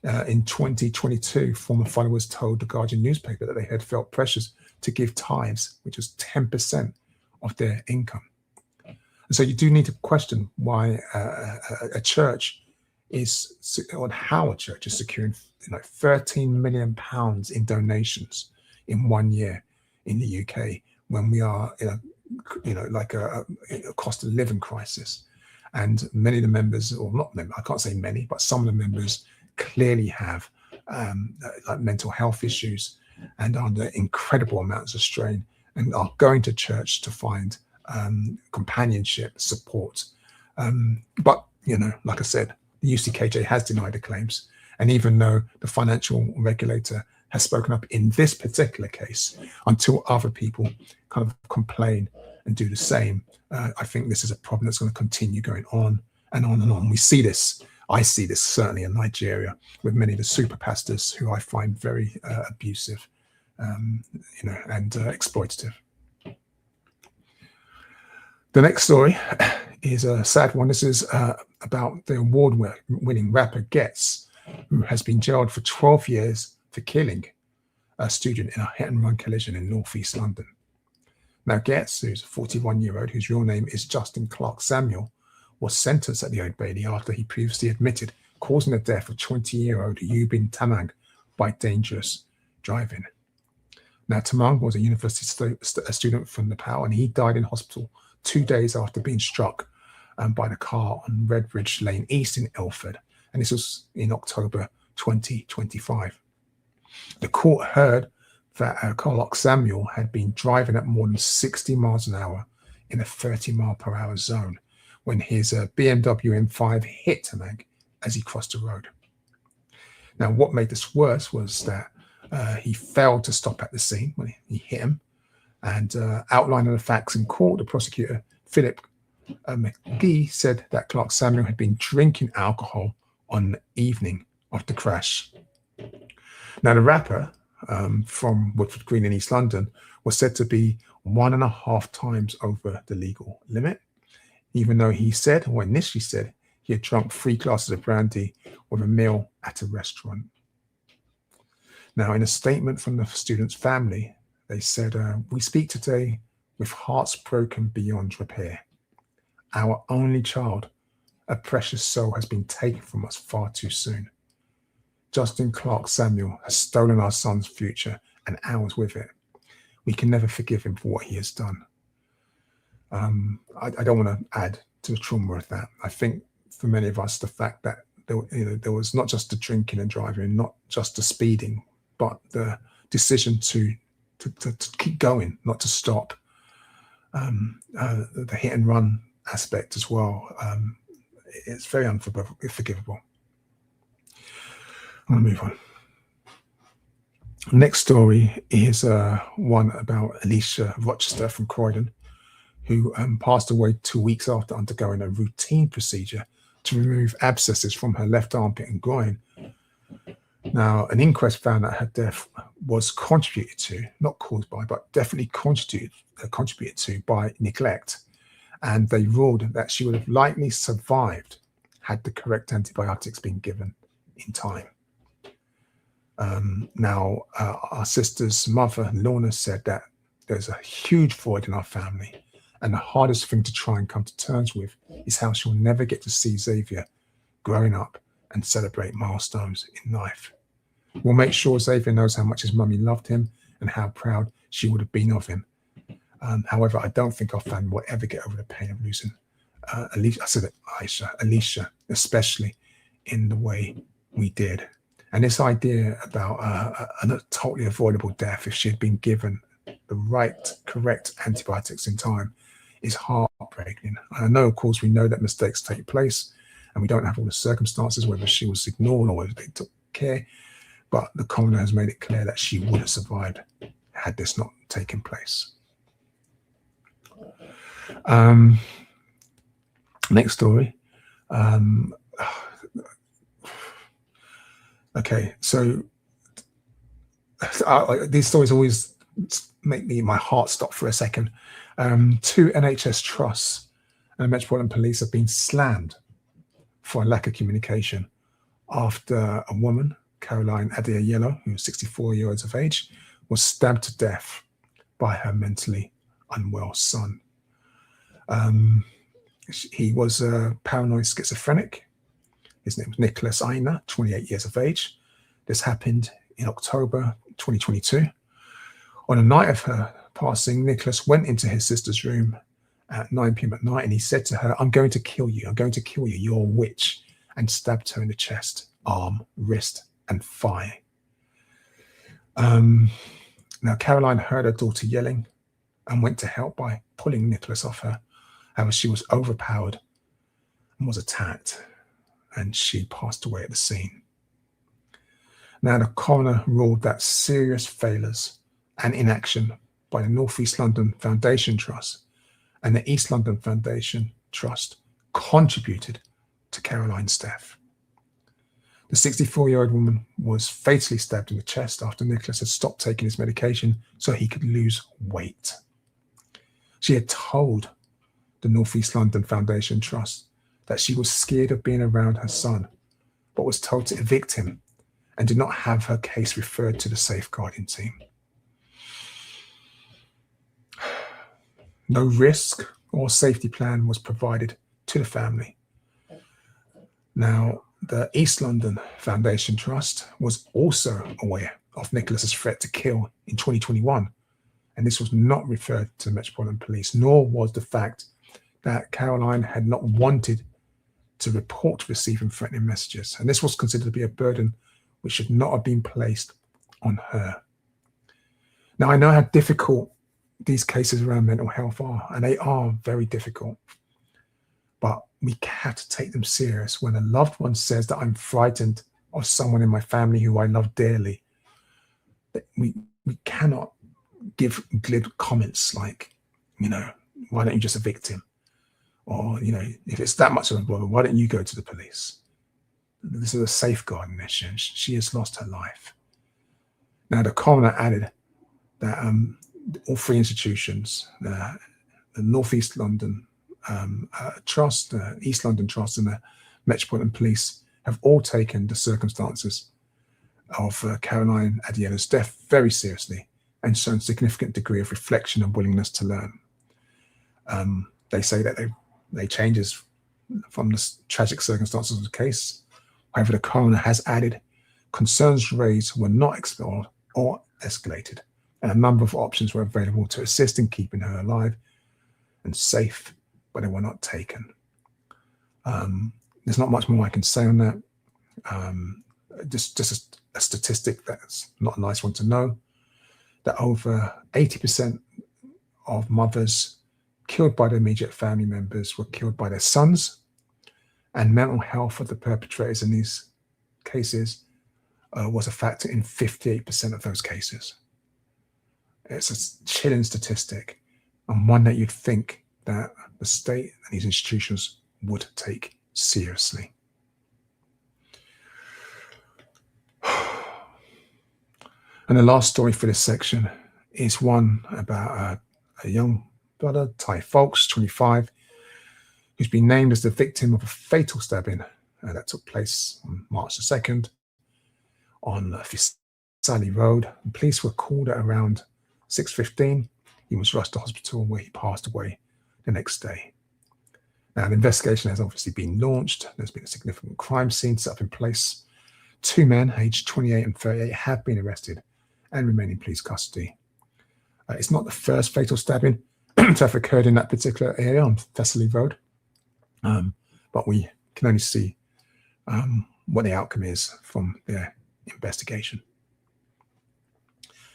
In 2022, former followers told the Guardian newspaper that they had felt pressures to give tithes, which was 10% of their income. And so you do need to question why a church is, or how a church is securing 13 million pounds in donations in 1 year in the UK when we are in a cost of living crisis. And many of the members, or not members, I can't say many, but some of the members clearly have like mental health issues and are under incredible amounts of strain and are going to church to find companionship, support. But, like I said, the UCKJ has denied the claims. And even though the financial regulator has spoken up in this particular case, until other people kind of complain and do the same, I think this is a problem that's going to continue going on and on and on. We see this. I see this certainly in Nigeria with many of the super pastors who I find very abusive, and exploitative. The next story is a sad one. This is about the award-winning rapper Getz, who has been jailed for 12 years for killing a student in a hit-and-run collision in northeast London. Now, Getz, who's a 41-year-old, whose real name is Justin Clark Samuel, was sentenced at the Old Bailey after he previously admitted causing the death of 20-year-old Yubin Tamang by dangerous driving. Now, Tamang was a university student from Nepal, and he died in hospital 2 days after being struck by the car on Redbridge Lane East in Ilford, and this was in October 2025. The court heard that Clark Samuel had been driving at more than 60 miles an hour in a 30-mile-per-hour zone when his BMW M5 hit Tamang as he crossed the road. Now, what made this worse was that he failed to stop at the scene when he hit him. And outlining the facts in court, the prosecutor, Philip McGee, said that Clark Samuel had been drinking alcohol on the evening of the crash. Now, the rapper from Woodford Green in East London was said to be 1.5 times over the legal limit, even though he said, or initially said, he had drunk 3 glasses of brandy with a meal at a restaurant. Now, in a statement from the student's family, they said, "We speak today with hearts broken beyond repair. Our only child, a precious soul, has been taken from us far too soon. Justin Clark Samuel has stolen our son's future and ours with it. We can never forgive him for what he has done." I don't want to add to the trauma of that. I think for many of us, the fact that there was not just the drinking and driving, not just the speeding, but the decision to keep going, not to stop. The hit and run aspect as well. It's very unforgivable. I'm going to move on. Next story is one about Alicia Rochester from Croydon, who passed away 2 weeks after undergoing a routine procedure to remove abscesses from her left armpit and groin. Now, an inquest found that her death was contributed to, not caused by, but definitely contributed to by neglect. And they ruled that she would have likely survived had the correct antibiotics been given in time. Now, our sister's mother, Lorna, said that there's a huge void in our family, and the hardest thing to try and come to terms with is how she'll never get to see Xavier growing up and celebrate milestones in life. We'll make sure Xavier knows how much his mummy loved him and how proud she would have been of him. However, I don't think our family will ever get over the pain of losing Alicia, especially in the way we did. And this idea about a totally avoidable death if she had been given the right, correct antibiotics in time is heartbreaking. I know, of course, we know that mistakes take place, and we don't have all the circumstances, whether she was ignored or whether they took care, but the coroner has made it clear that she would have survived had this not taken place. Next story. Okay, so these stories always make my heart stop for a second. 2 NHS trusts and Metropolitan Police have been slammed for a lack of communication after a woman, Caroline Adeyello, who was 64 years of age, was stabbed to death by her mentally unwell son. He was a paranoid schizophrenic. His name was Nicholas Aina, 28 years of age. This happened in October 2022. On the night of her passing, Nicholas went into his sister's room at 9 p.m. at night, and he said to her, "I'm going to kill you. I'm going to kill you. You're a witch," and stabbed her in the chest, arm, wrist, and thigh. Now, Caroline heard her daughter yelling and went to help by pulling Nicholas off her. However, she was overpowered and was attacked, and she passed away at the scene. Now, the coroner ruled that serious failures and inaction by the North East London Foundation Trust and the East London Foundation Trust contributed to Caroline's death. The 64-year-old woman was fatally stabbed in the chest after Nicholas had stopped taking his medication so he could lose weight. She had told the North East London Foundation Trust that she was scared of being around her son, but was told to evict him and did not have her case referred to the safeguarding team. No risk or safety plan was provided to the family. Now, the East London Foundation Trust was also aware of Nicholas's threat to kill in 2021, and this was not referred to the Metropolitan Police, nor was the fact that Caroline had not wanted to report receiving threatening messages, and this was considered to be a burden which should not have been placed on her. Now, I know how difficult these cases around mental health are, and they are very difficult, but we have to take them serious. When a loved one says that I'm frightened of someone in my family who I love dearly, we cannot give glib comments like, why don't you just evict him? Or, if it's that much of a problem, why don't you go to the police? This is a safeguarding issue. She has lost her life. Now, the coroner added that all 3 institutions, the North East London Trust, the East London Trust, and the Metropolitan Police have all taken the circumstances of Caroline Adeyello's death very seriously and shown a significant degree of reflection and willingness to learn. They say that they changes from the tragic circumstances of the case. However, the coroner has added concerns raised were not explored or escalated, and a number of options were available to assist in keeping her alive and safe, but they were not taken. There's not much more I can say on that. Just a statistic that's not a nice one to know, that over 80% of mothers killed by their immediate family members were killed by their sons, and mental health of the perpetrators in these cases was a factor in 58% of those cases. It's a chilling statistic, and one that you'd think that the state and these institutions would take seriously. And the last story for this section is one about a young brother, Ty Fawkes, 25, who's been named as the victim of a fatal stabbing that took place on March the 2nd on Fisali Road. The police were called at around 6:15. He was rushed to hospital where he passed away the next day. Now, an investigation has obviously been launched. There's been a significant crime scene set up in place. 2 men, aged 28 and 38, have been arrested and remain in police custody. It's not the first fatal stabbing to have occurred in that particular area on Thessaly Road, but we can only see what the outcome is from their investigation.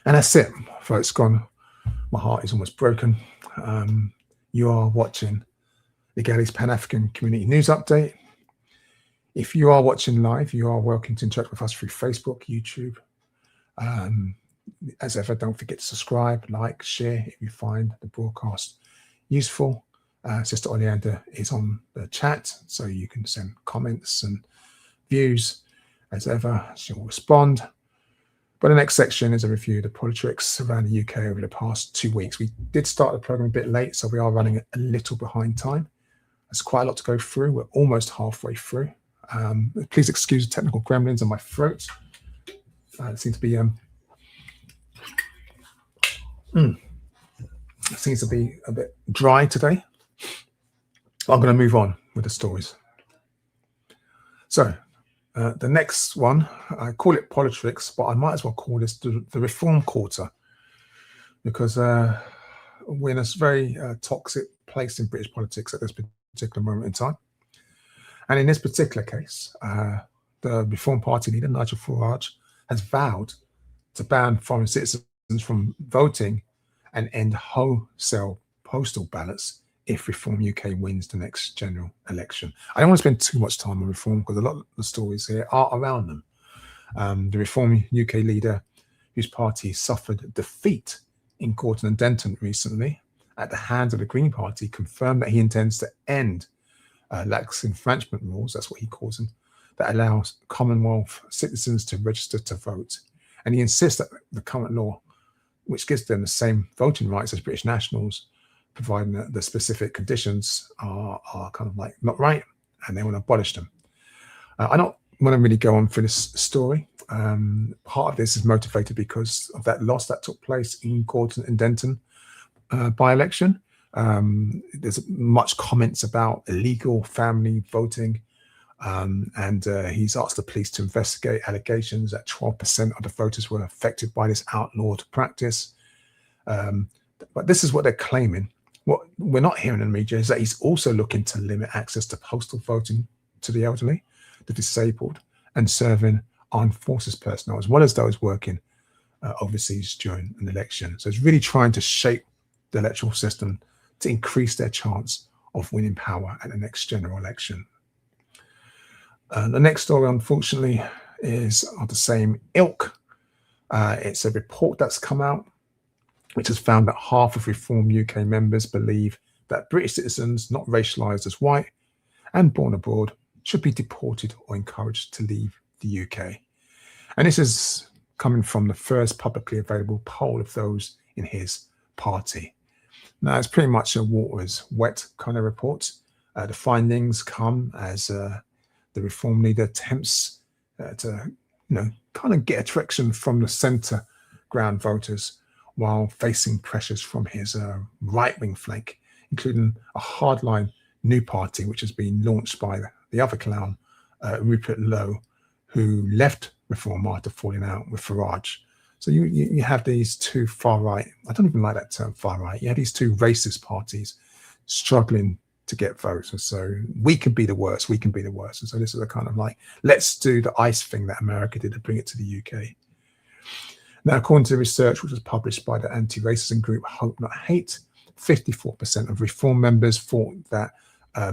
And that's it, folks. Gone. My heart is almost broken. You are watching the Galley's Pan-African Community News Update. If you are watching live, you are welcome to interact with us through Facebook, YouTube. As ever, don't forget to subscribe, like, share if you find the broadcast useful. Sister Oleander is on the chat, so you can send comments and views. As ever, she'll respond. But the next section is a review of the politics around the UK over the past 2 weeks. We did start the program a bit late, so we are running a little behind time. There's quite a lot to go through. We're almost halfway through. Please excuse the technical gremlins in my throat. It seems to be a bit dry today. I'm going to move on with the stories. So the next one, I call it politics, but I might as well call this the Reform Quarter, because we're in a very toxic place in British politics at this particular moment in time. And in this particular case, the Reform Party leader, Nigel Farage, has vowed to ban foreign citizens from voting and end wholesale postal ballots if Reform UK wins the next general election. I don't want to spend too much time on Reform because a lot of the stories here are around them. The Reform UK leader, whose party suffered defeat in Gorton and Denton recently at the hands of the Green Party, confirmed that he intends to end lax enfranchisement rules, that's what he calls them, that allows Commonwealth citizens to register to vote. And he insists that the current law, which gives them the same voting rights as British nationals, providing that the specific conditions are kind of like not right, and they want to abolish them. I don't want to really go on for this story. Part of this is motivated because of that loss that took place in Gorton and Denton by-election. There's much comments about illegal family voting, and he's asked the police to investigate allegations that 12% of the voters were affected by this outlawed practice. But this is what they're claiming. What we're not hearing in the media is that he's also looking to limit access to postal voting to the elderly, the disabled, and serving armed forces personnel, as well as those working overseas during an election. So it's really trying to shape the electoral system to increase their chance of winning power at the next general election. The next story, unfortunately, is of the same ilk. It's a report that's come out which has found that half of Reform UK members believe that British citizens not racialised as white and born abroad should be deported or encouraged to leave the UK. And this is coming from the first publicly available poll of those in his party. Now, it's pretty much a water is wet kind of report. The findings come as the Reform leader attempts to, kind of get attraction from the centre ground voters while facing pressures from his right-wing flank, including a hardline new party, which has been launched by the other clown, Rupert Lowe, who left Reform after falling out with Farage. So you have these two far-right, I don't even like that term, far-right, you have these two racist parties struggling to get votes. And so we can be the worst, we can be the worst. And so this is a kind of like, let's do the ICE thing that America did to bring it to the UK. Now, according to research which was published by the anti-racism group Hope Not Hate, 54% of Reform members thought that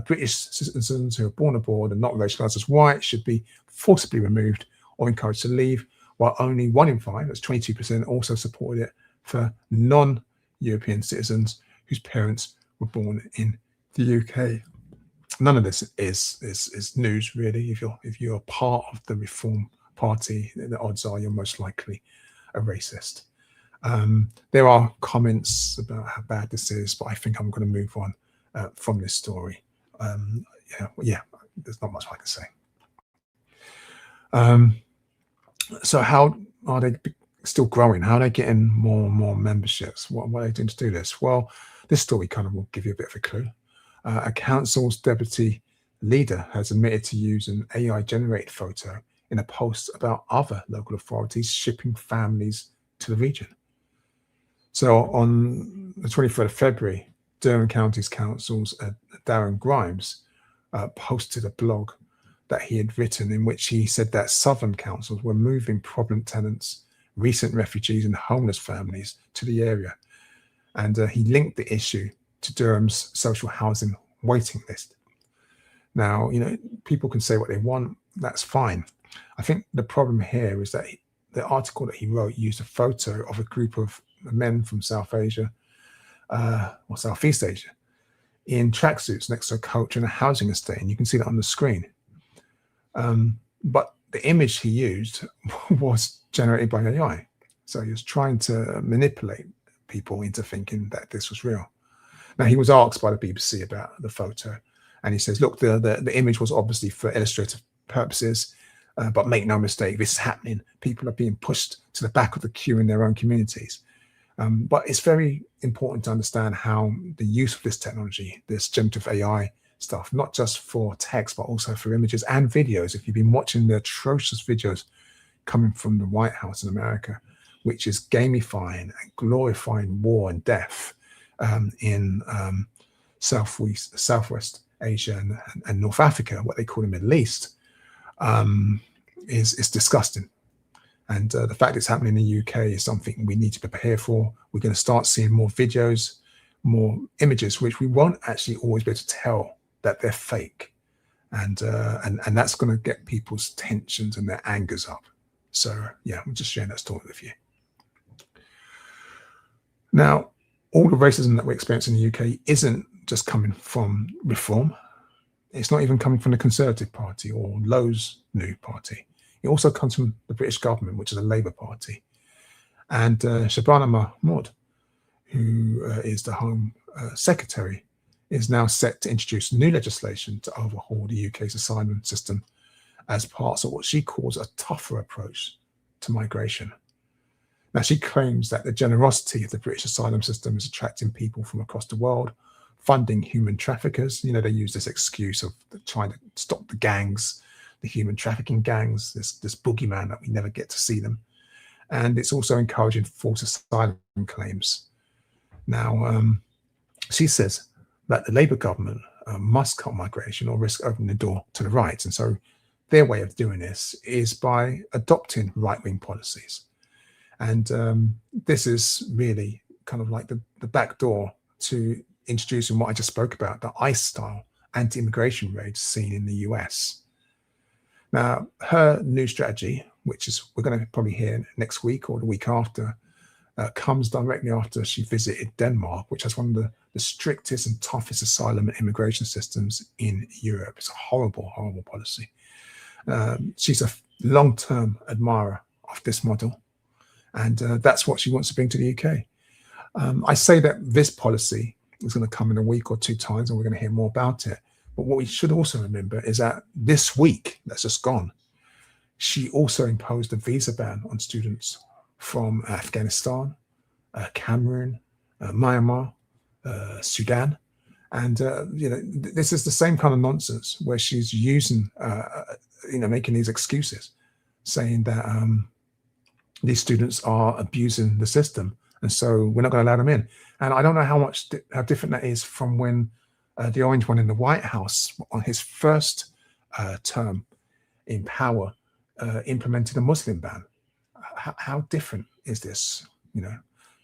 British citizens who are born abroad and not racialised as white should be forcibly removed or encouraged to leave, while only 1 in 5, that's 22%, also supported it for non-European citizens whose parents were born in the UK. None of this is news, really. If you're part of the Reform Party, the odds are you're most likely a racist. There are comments about how bad this is, but I think I'm going to move on from this story. There's not much I can say. So how are they still growing? How are they getting more and more memberships? What are they doing to do this? Well, this story kind of will give you a bit of a clue. A council's deputy leader has admitted to use an AI-generated photo in a post about other local authorities shipping families to the region. So on the 23rd of February, Durham County's council's Darren Grimes posted a blog that he had written in which he said that southern councils were moving problem tenants, recent refugees and homeless families to the area. And he linked the issue to Durham's social housing waiting list. Now, people can say what they want. That's fine. I think the problem here is that the article that he wrote used a photo of a group of men from South Asia, or Southeast Asia, in tracksuits next to a coach in a housing estate, and you can see that on the screen. But the image he used was generated by AI. So he was trying to manipulate people into thinking that this was real. Now, he was asked by the BBC about the photo, and he says, look, the image was obviously for illustrative purposes, but make no mistake, this is happening. People are being pushed to the back of the queue in their own communities. But it's very important to understand how the use of this technology, this generative AI stuff, not just for text, but also for images and videos. If you've been watching the atrocious videos coming from the White House in America, which is gamifying and glorifying war and death in Southwest Asia and North Africa, what they call the Middle East, is disgusting. And the fact it's happening in the UK is something we need to prepare for. We're going to start seeing more videos, more images, which we won't actually always be able to tell that they're fake. And that's going to get people's tensions and their angers up. So, yeah, I'm just sharing that story with you. Now, all the racism that we experience in the UK isn't just coming from reform. It's not even coming from the Conservative Party or Lowe's new party. It also comes from the British government, which is a Labour Party. And Shabana Mahmood, who is the Home Secretary, is now set to introduce new legislation to overhaul the UK's asylum system as part of what she calls a tougher approach to migration. Now, she claims that the generosity of the British asylum system is attracting people from across the world, funding human traffickers. They use this excuse of trying to stop the gangs, the human trafficking gangs, this boogeyman that we never get to see them. And it's also encouraging false asylum claims. Now, she says that the Labour government must cut migration or risk opening the door to the right. And so their way of doing this is by adopting right-wing policies. And this is really kind of like the back door to introducing what I just spoke about, the ICE-style anti-immigration raids seen in the US. Now, her new strategy, which is we're going to probably hear next week or the week after, comes directly after she visited Denmark, which has one of the strictest and toughest asylum and immigration systems in Europe. It's a horrible, horrible policy. She's a long-term admirer of this model, and that's what she wants to bring to the UK. I say that this policy is going to come in a week or two times, and we're going to hear more about it. But what we should also remember is that this week that's just gone, she also imposed a visa ban on students from Afghanistan, Cameroon, Myanmar, Sudan. And, this is the same kind of nonsense where she's using, making these excuses, saying that these students are abusing the system. And so we're not going to allow them in. And I don't know how different that is from when the orange one in the White House on his first term in power implemented a Muslim ban. How different is this,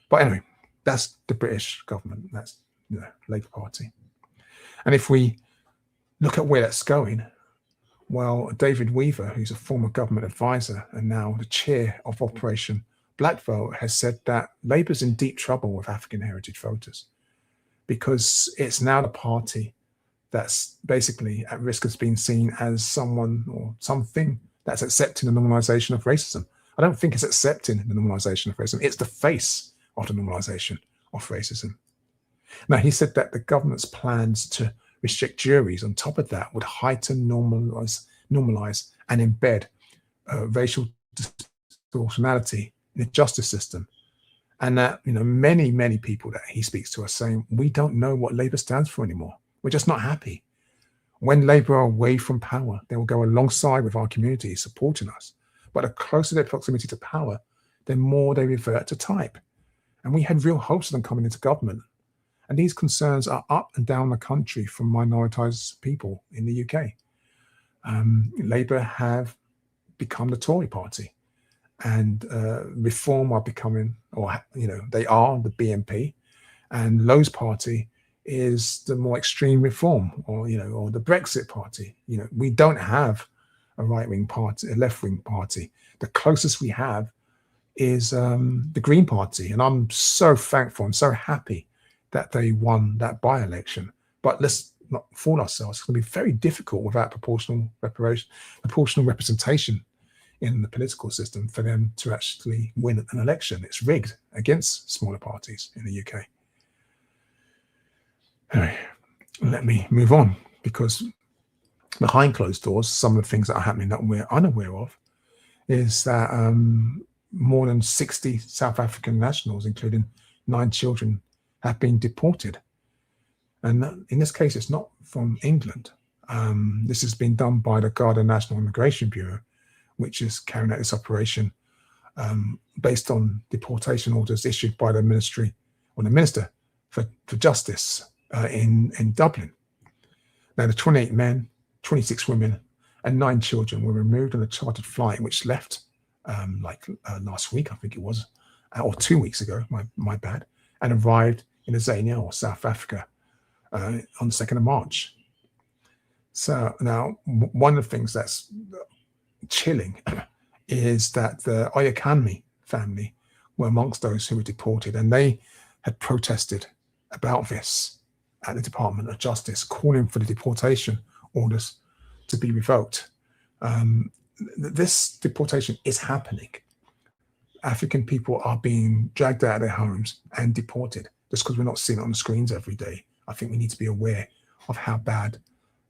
But anyway, that's the British government. That's Labour Party. And if we look at where that's going, well, David Weaver, who's a former government advisor and now the chair of Operation Black Vote, has said that Labour's in deep trouble with African heritage voters because it's now the party that's basically at risk of being seen as someone or something that's accepting the normalization of racism. I don't think it's accepting the normalization of racism. It's the face of the normalization of racism. Now, he said that the government's plans to restrict juries on top of that would heighten, normalize, and embed racial disproportionality in the justice system. And that, many, many people that he speaks to are saying, we don't know what Labour stands for anymore. We're just not happy. When Labour are away from power, they will go alongside with our community, supporting us. But the closer their proximity to power, the more they revert to type. And we had real hopes of them coming into government. And these concerns are up and down the country from minoritized people in the UK. Labour have become the Tory party, and Reform are becoming, they are the BNP, and Lowe's party is the more extreme Reform, or or the Brexit Party. We don't have a right-wing party, a left-wing party. The closest we have is the Green Party, and I'm so thankful, I'm so happy that they won that by-election. But let's not fool ourselves. It's going to be very difficult without proportional representation in the political system for them to actually win an election. It's rigged against smaller parties in the UK. Anyway, let me move on, because behind closed doors, some of the things that are happening that we're unaware of is that more than 60 South African nationals, including 9 children, have been deported. And in this case, it's not from England. This has been done by the Garda National Immigration Bureau, which is carrying out this operation based on deportation orders issued by the Ministry, or the Minister for Justice in Dublin. Now, the 28 men, 26 women, and 9 children were removed on a chartered flight which left last week, I think it was, or 2 weeks ago, my bad, and arrived in Azania, or South Africa, on the 2nd of March. So now, one of the things that's chilling is that the Oyakami family were amongst those who were deported, and they had protested about this at the Department of Justice, calling for the deportation orders to be revoked. This deportation is happening. African people are being dragged out of their homes and deported just because we're not seeing it on the screens every day. I think we need to be aware of how bad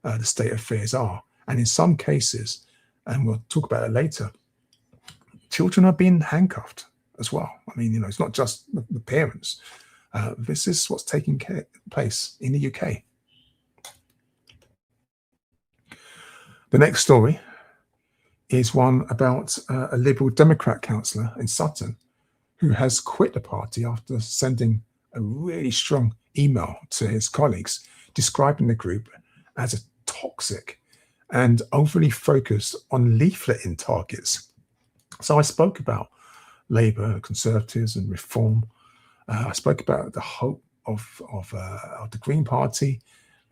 the state of affairs are. And in some cases, and we'll talk about it later, children are being handcuffed as well. I mean, it's not just the parents. This is what's taking place in the UK. The next story is one about a Liberal Democrat councillor in Sutton who has quit the party after sending a really strong email to his colleagues describing the group as a toxic and overly focused on leafleting targets. So I spoke about Labour, Conservatives and Reform. I spoke about the hope of the Green Party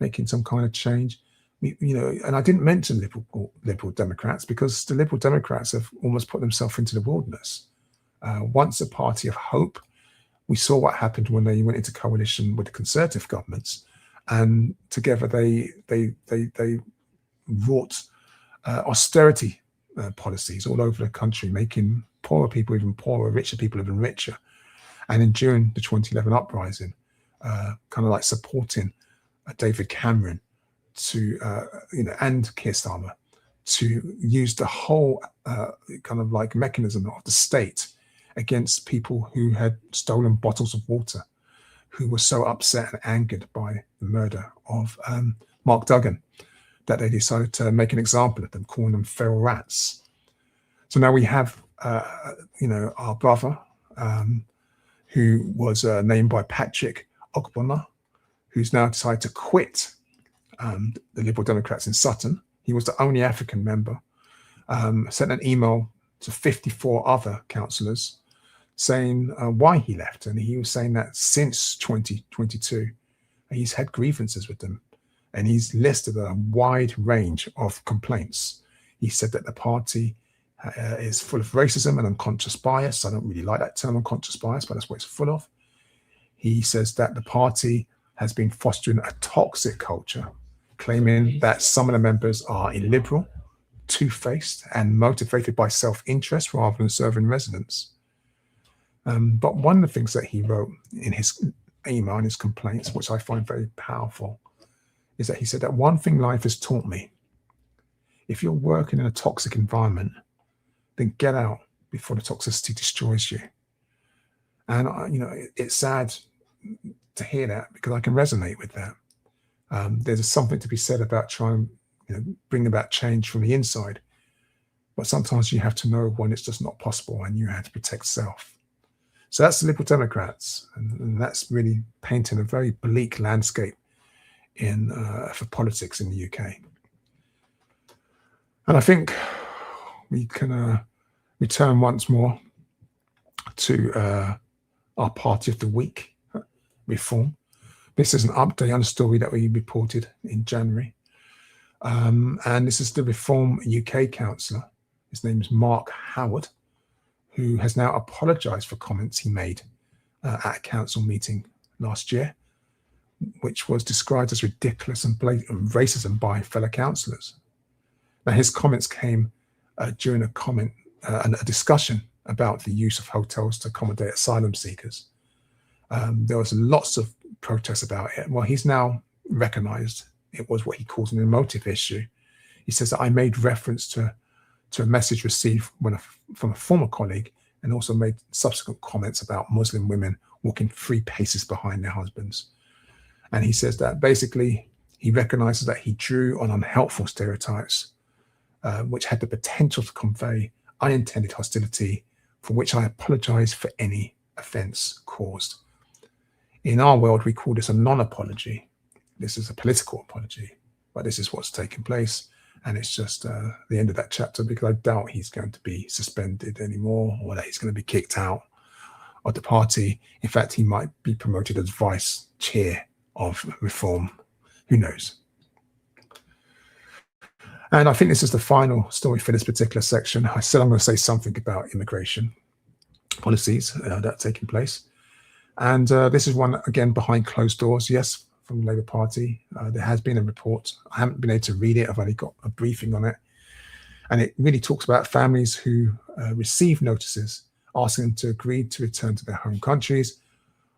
making some kind of change. And I didn't mention Liberal Democrats because the Liberal Democrats have almost put themselves into the wilderness. Once a party of hope, we saw what happened when they went into coalition with the Conservative governments, and together they wrought austerity policies all over the country, making poorer people even poorer, richer people even richer. And then during the 2011 uprising, kind of like supporting David Cameron to, and Keir Starmer to use the whole kind of like mechanism of the state against people who had stolen bottles of water, who were so upset and angered by the murder of Mark Duggan that they decided to make an example of them, calling them feral rats. So now we have, our brother, who was named by Patrick Ogbonna, who's now decided to quit the Liberal Democrats in Sutton. He was the only African member. Sent an email to 54 other councillors saying why he left. And he was saying that since 2022, he's had grievances with them. And he's listed a wide range of complaints. He said that the party is full of racism and unconscious bias. I don't really like that term, unconscious bias, but that's what it's full of. He says that the party has been fostering a toxic culture, claiming that some of the members are illiberal, two-faced, and motivated by self-interest rather than serving residents. But one of the things that he wrote in his email and his complaints, which I find very powerful, is that he said that one thing life has taught me: if you're working in a toxic environment, then get out before the toxicity destroys you. And it's sad to hear that, because I can resonate with that. There's something to be said about trying bring about change from the inside, but sometimes you have to know when it's just not possible and you have to protect self. So that's the Liberal Democrats, and that's really painting a very bleak landscape for politics in the UK. And I think we can return once more to our party of the week, Reform, This is an update on a story that we reported in January. And this is the Reform UK councillor. His name is Mark Howard, who has now apologised for comments he made at a council meeting last year, which was described as ridiculous and blatant racism by fellow councillors. Now, his comments came during a discussion about the use of hotels to accommodate asylum seekers. There was lots of protests about it. Well, he's now recognised it was what he calls an emotive issue. He says that I made reference to a message received from a former colleague, and also made subsequent comments about Muslim women walking 3 paces behind their husbands. And he says that basically he recognises that he drew on unhelpful stereotypes, which had the potential to convey unintended hostility, for which I apologise for any offence caused. In our world, we call this a non-apology. This is a political apology, but this is what's taking place. And it's just the end of that chapter, because I doubt he's going to be suspended anymore, or that he's going to be kicked out of the party. In fact, he might be promoted as vice chair of Reform. Who knows? And I think this is the final story for this particular section. I said I'm going to say something about immigration policies that are taking place. And this is one, again, behind closed doors. Yes, from the Labour Party. There has been a report. I haven't been able to read it. I've only got a briefing on it. And it really talks about families who receive notices asking them to agree to return to their home countries,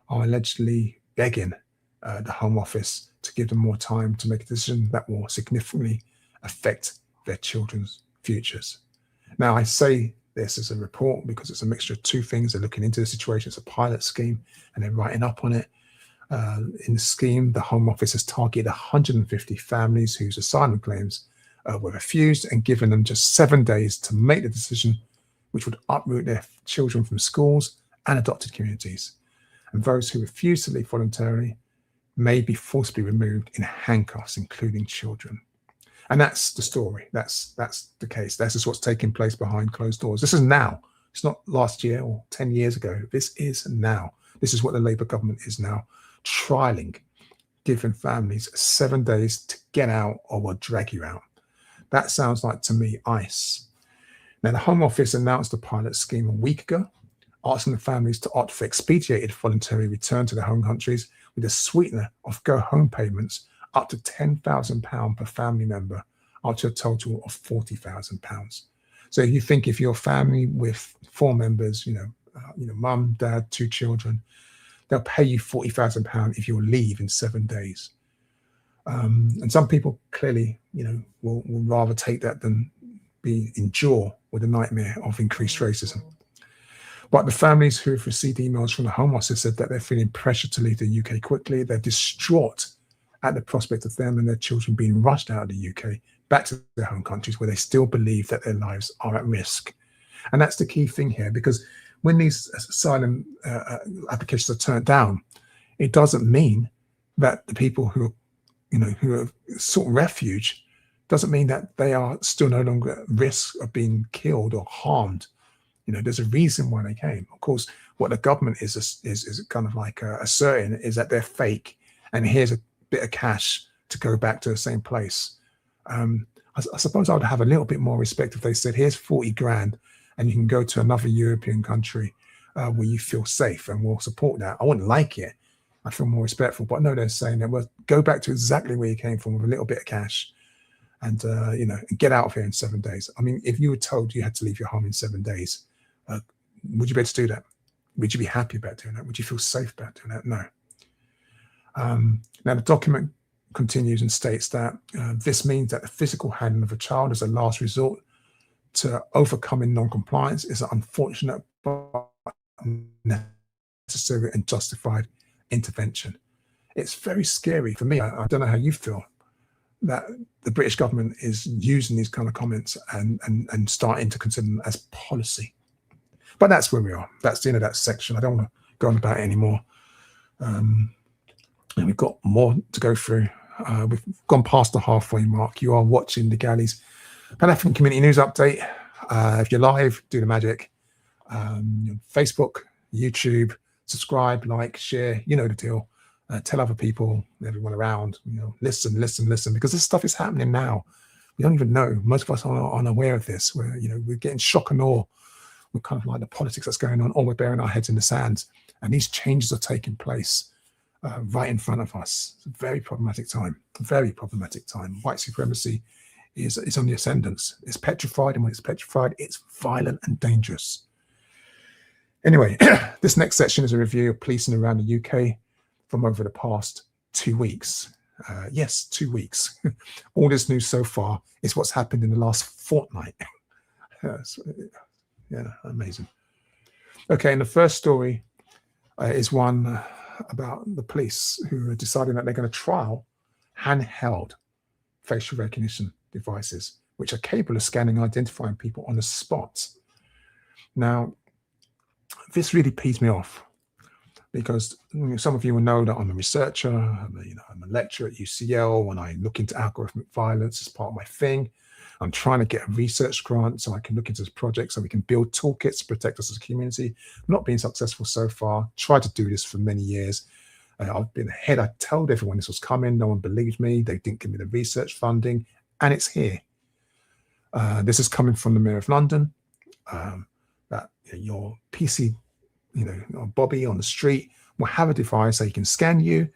are allegedly begging the Home Office to give them more time to make a decision that will significantly affect their children's futures. Now, I say this as a report because it's a mixture of 2 things. They're looking into the situation. It's a pilot scheme, and they're writing up on it. In the scheme, the Home Office has targeted 150 families whose asylum claims were refused, and given them just 7 days to make the decision, which would uproot their children from schools and adopted communities. And those who refuse to leave voluntarily may be forcibly removed in handcuffs, including children. And that's the story. That's the case. This is what's taking place behind closed doors. This is now. It's not last year or 10 years ago. This is now. This is what the Labour government is now trialing, giving families 7 days to get out, or we'll drag you out. That sounds like, to me, ICE. Now, the Home Office announced a pilot scheme a week ago, asking the families to opt for expedited voluntary return to their home countries, with a sweetener of go-home payments up to £10,000 per family member, up to a total of £40,000. So you think if you're a family with 4 members, mum, dad, 2 children, they'll pay you £40,000 if you leave in 7 days. And some people clearly, will rather take that than endure with the nightmare of increased racism. But the families who have received emails from the Home Office said that they're feeling pressure to leave the UK quickly. They're distraught at the prospect of them and their children being rushed out of the UK back to their home countries, where they still believe that their lives are at risk. And that's the key thing here, because when these asylum applications are turned down, it doesn't mean that the people who have sought refuge, doesn't mean that they are still no longer at risk of being killed or harmed. There's a reason why they came. Of course, what the government is kind of like asserting is that they're fake, and here's a bit of cash to go back to the same place. I suppose I would have a little bit more respect if they said, here's 40 grand and you can go to another European country where you feel safe, and we'll support that. I wouldn't like it. I feel more respectful. But no, they're saying that we'll go back to exactly where you came from with a little bit of cash, and get out of here in 7 days. I mean, if you were told you had to leave your home in 7 days, would you be able to do that? Would you be happy about doing that? Would you feel safe about doing that? No. Now, the document continues and states that this means that the physical handling of a child as a last resort to overcoming non-compliance is an unfortunate but necessary and justified intervention. It's very scary for me. I don't know how you feel, that the British government is using these kind of comments and starting to consider them as policy. But that's where we are. That's the end of that section. I don't want to go on about it anymore. And we've got more to go through. We've gone past the halfway mark. You are watching the Galleys Pan-African Community News Update. If you're live, do the magic. Facebook, YouTube, subscribe, like, share. You know the deal. tell other people, everyone around, listen, because this stuff is happening now. We don't even know. Most of us are unaware of this. We're getting shock and awe with kind of like the politics that's going on, or we're burying our heads in the sand. And these changes are taking place right in front of us. It's a very problematic time. Very problematic time. White supremacy is on the ascendance. It's petrified, and when it's petrified, it's violent and dangerous. Anyway, this next section is a review of policing around the UK from over the past 2 weeks. Yes, 2 weeks. All this news so far is what's happened in the last fortnight. Yeah, amazing. Okay, and the first story is one about the police who are deciding that they're going to trial handheld facial recognition devices, which are capable of scanning and identifying people on the spot. Now, this really pees me off, because some of you will know that I'm a researcher, I'm a lecturer at UCL, and I look into algorithmic violence as part of my thing. I'm trying to get a research grant so I can look into this project so we can build toolkits to protect us as a community. Not being successful so far. Tried to do this for many years. I've been ahead. I told everyone this was coming. No one believed me. They didn't give me the research funding, and it's here. This is coming from the Mayor of London. That your PC, Bobby on the street will have a device that he can scan you,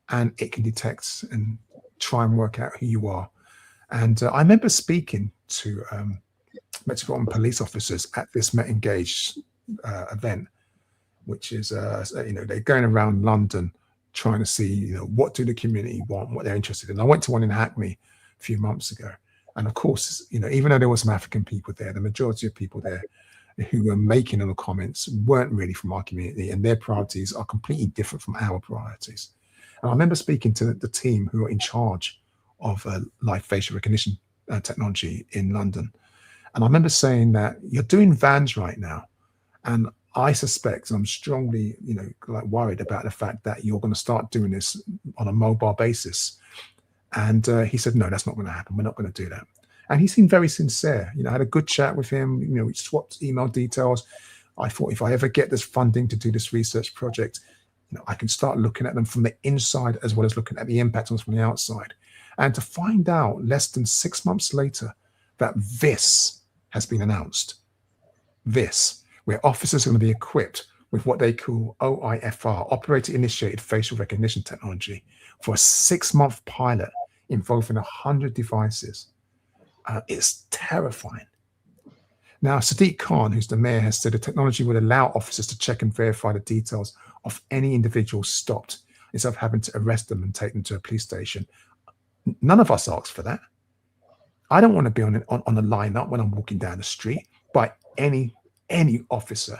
and it can detect and try and work out who you are. And I remember speaking to Metropolitan police officers at this Met Engage event, which is, they're going around London trying to see, what do the community want, what they're interested in. I went to one in Hackney a few months ago. And of course, even though there were some African people there, the majority of people there who were making all the comments weren't really from our community, and their priorities are completely different from our priorities. And I remember speaking to the team who are in charge of live facial recognition technology in London. And I remember saying that you're doing vans right now. And I suspect, I'm strongly, worried about the fact that you're going to start doing this on a mobile basis. And he said, no, that's not going to happen. We're not going to do that. And he seemed very sincere. I had a good chat with him. We swapped email details. I thought, if I ever get this funding to do this research project, I can start looking at them from the inside as well as looking at the impact on us from the outside. And to find out less than 6 months later that this has been announced, where officers are going to be equipped with what they call OIFR, Operator Initiated Facial Recognition Technology, for a 6-month pilot involving 100 devices. It's terrifying. Now, Sadiq Khan, who's the mayor, has said the technology would allow officers to check and verify the details of any individual stopped instead of having to arrest them and take them to a police station. None of us asked for that. I don't want to be on a lineup when I'm walking down the street by any officer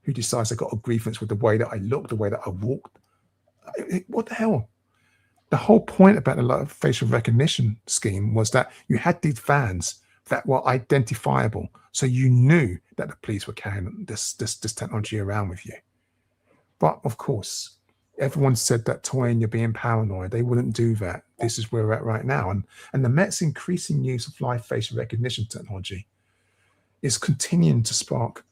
who decides they've got a grievance with the way that I look, the way that I walk. What the hell? The whole point about the facial recognition scheme was that you had these vans that were identifiable, so you knew that the police were carrying this technology around with you. But of course, everyone said that, Toyin, you're being paranoid. They wouldn't do that. This is where we're at right now. And the Met's increasing use of live facial recognition technology is continuing to spark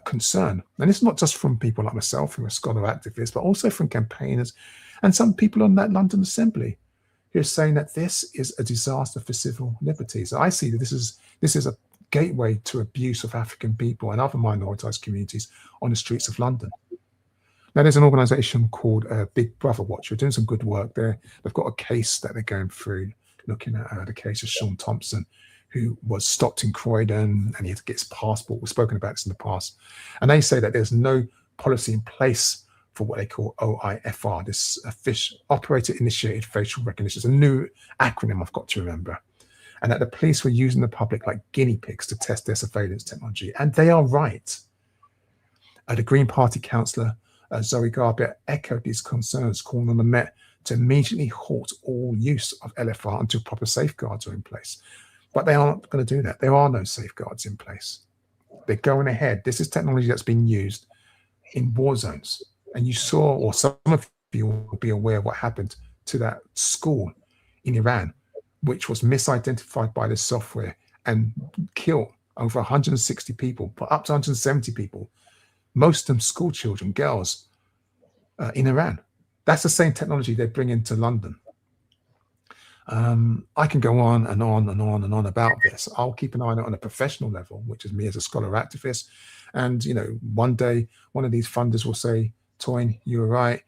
concern. And it's not just from people like myself, who are scholar activists, but also from campaigners and some people on that London Assembly who are saying that this is a disaster for civil liberties. I see that this is a gateway to abuse of African people and other minoritized communities on the streets of London. Now, there's an organization called Big Brother Watch who are doing some good work there. They've got a case that they're going through, looking at the case of Sean Thompson, who was stopped in Croydon and he had to get his passport. We've spoken about this in the past. And they say that there's no policy in place for what they call OIFR, this Operator Initiated Facial Recognition. It's a new acronym I've got to remember. And that the police were using the public like guinea pigs to test their surveillance technology. And they are right. The Green Party councillor, Zoe Garbett, echoed these concerns, calling on the Met to immediately halt all use of LFR until proper safeguards are in place. But they aren't going to do that. There are no safeguards in place. They're going ahead. This is technology that's been used in war zones. And you saw, or some of you will be aware of what happened to that school in Iran, which was misidentified by the software and killed over 160 people, but up to 170 people, most of them school children, girls, in Iran. That's the same technology they bring into London. I can go on and on and on and on about this. I'll keep an eye on it on a professional level, which is me as a scholar activist. And, one day, one of these funders will say, Toyin, you were right.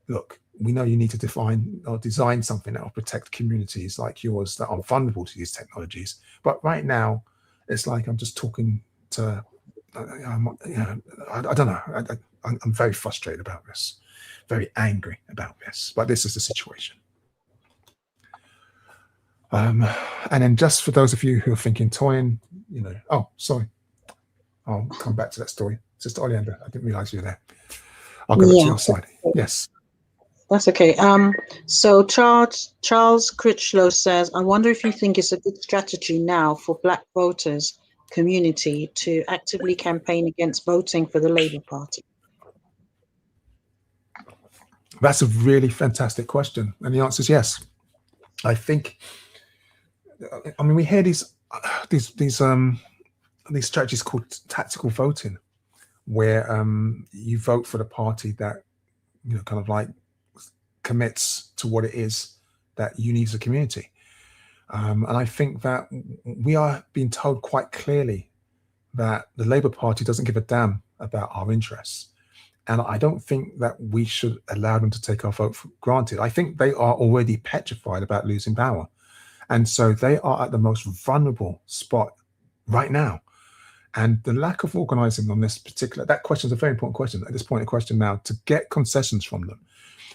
Look, we know you need to define or design something that will protect communities like yours that are vulnerable to these technologies. But right now, it's like I'm just talking to, I don't know. I'm very frustrated about this, very angry about this. But this is the situation. And then just for those of you who are thinking, Toyin, oh, sorry. I'll come back to that story. Sister Oleander, I didn't realize you were there. I'll go back to your side. Yes. That's okay. So Charles Critchlow says, I wonder if you think it's a good strategy now for Black voters community to actively campaign against voting for the Labour Party. That's a really fantastic question. And the answer is yes. I think, we hear these strategies called tactical voting, where you vote for the party that, kind of like commits to what it is that you need as a community. And I think that we are being told quite clearly that the Labour Party doesn't give a damn about our interests. And I don't think that we should allow them to take our vote for granted. I think they are already petrified about losing power. And so they are at the most vulnerable spot right now. And the lack of organizing on this that question is a very important question at this point in question now, to get concessions from them.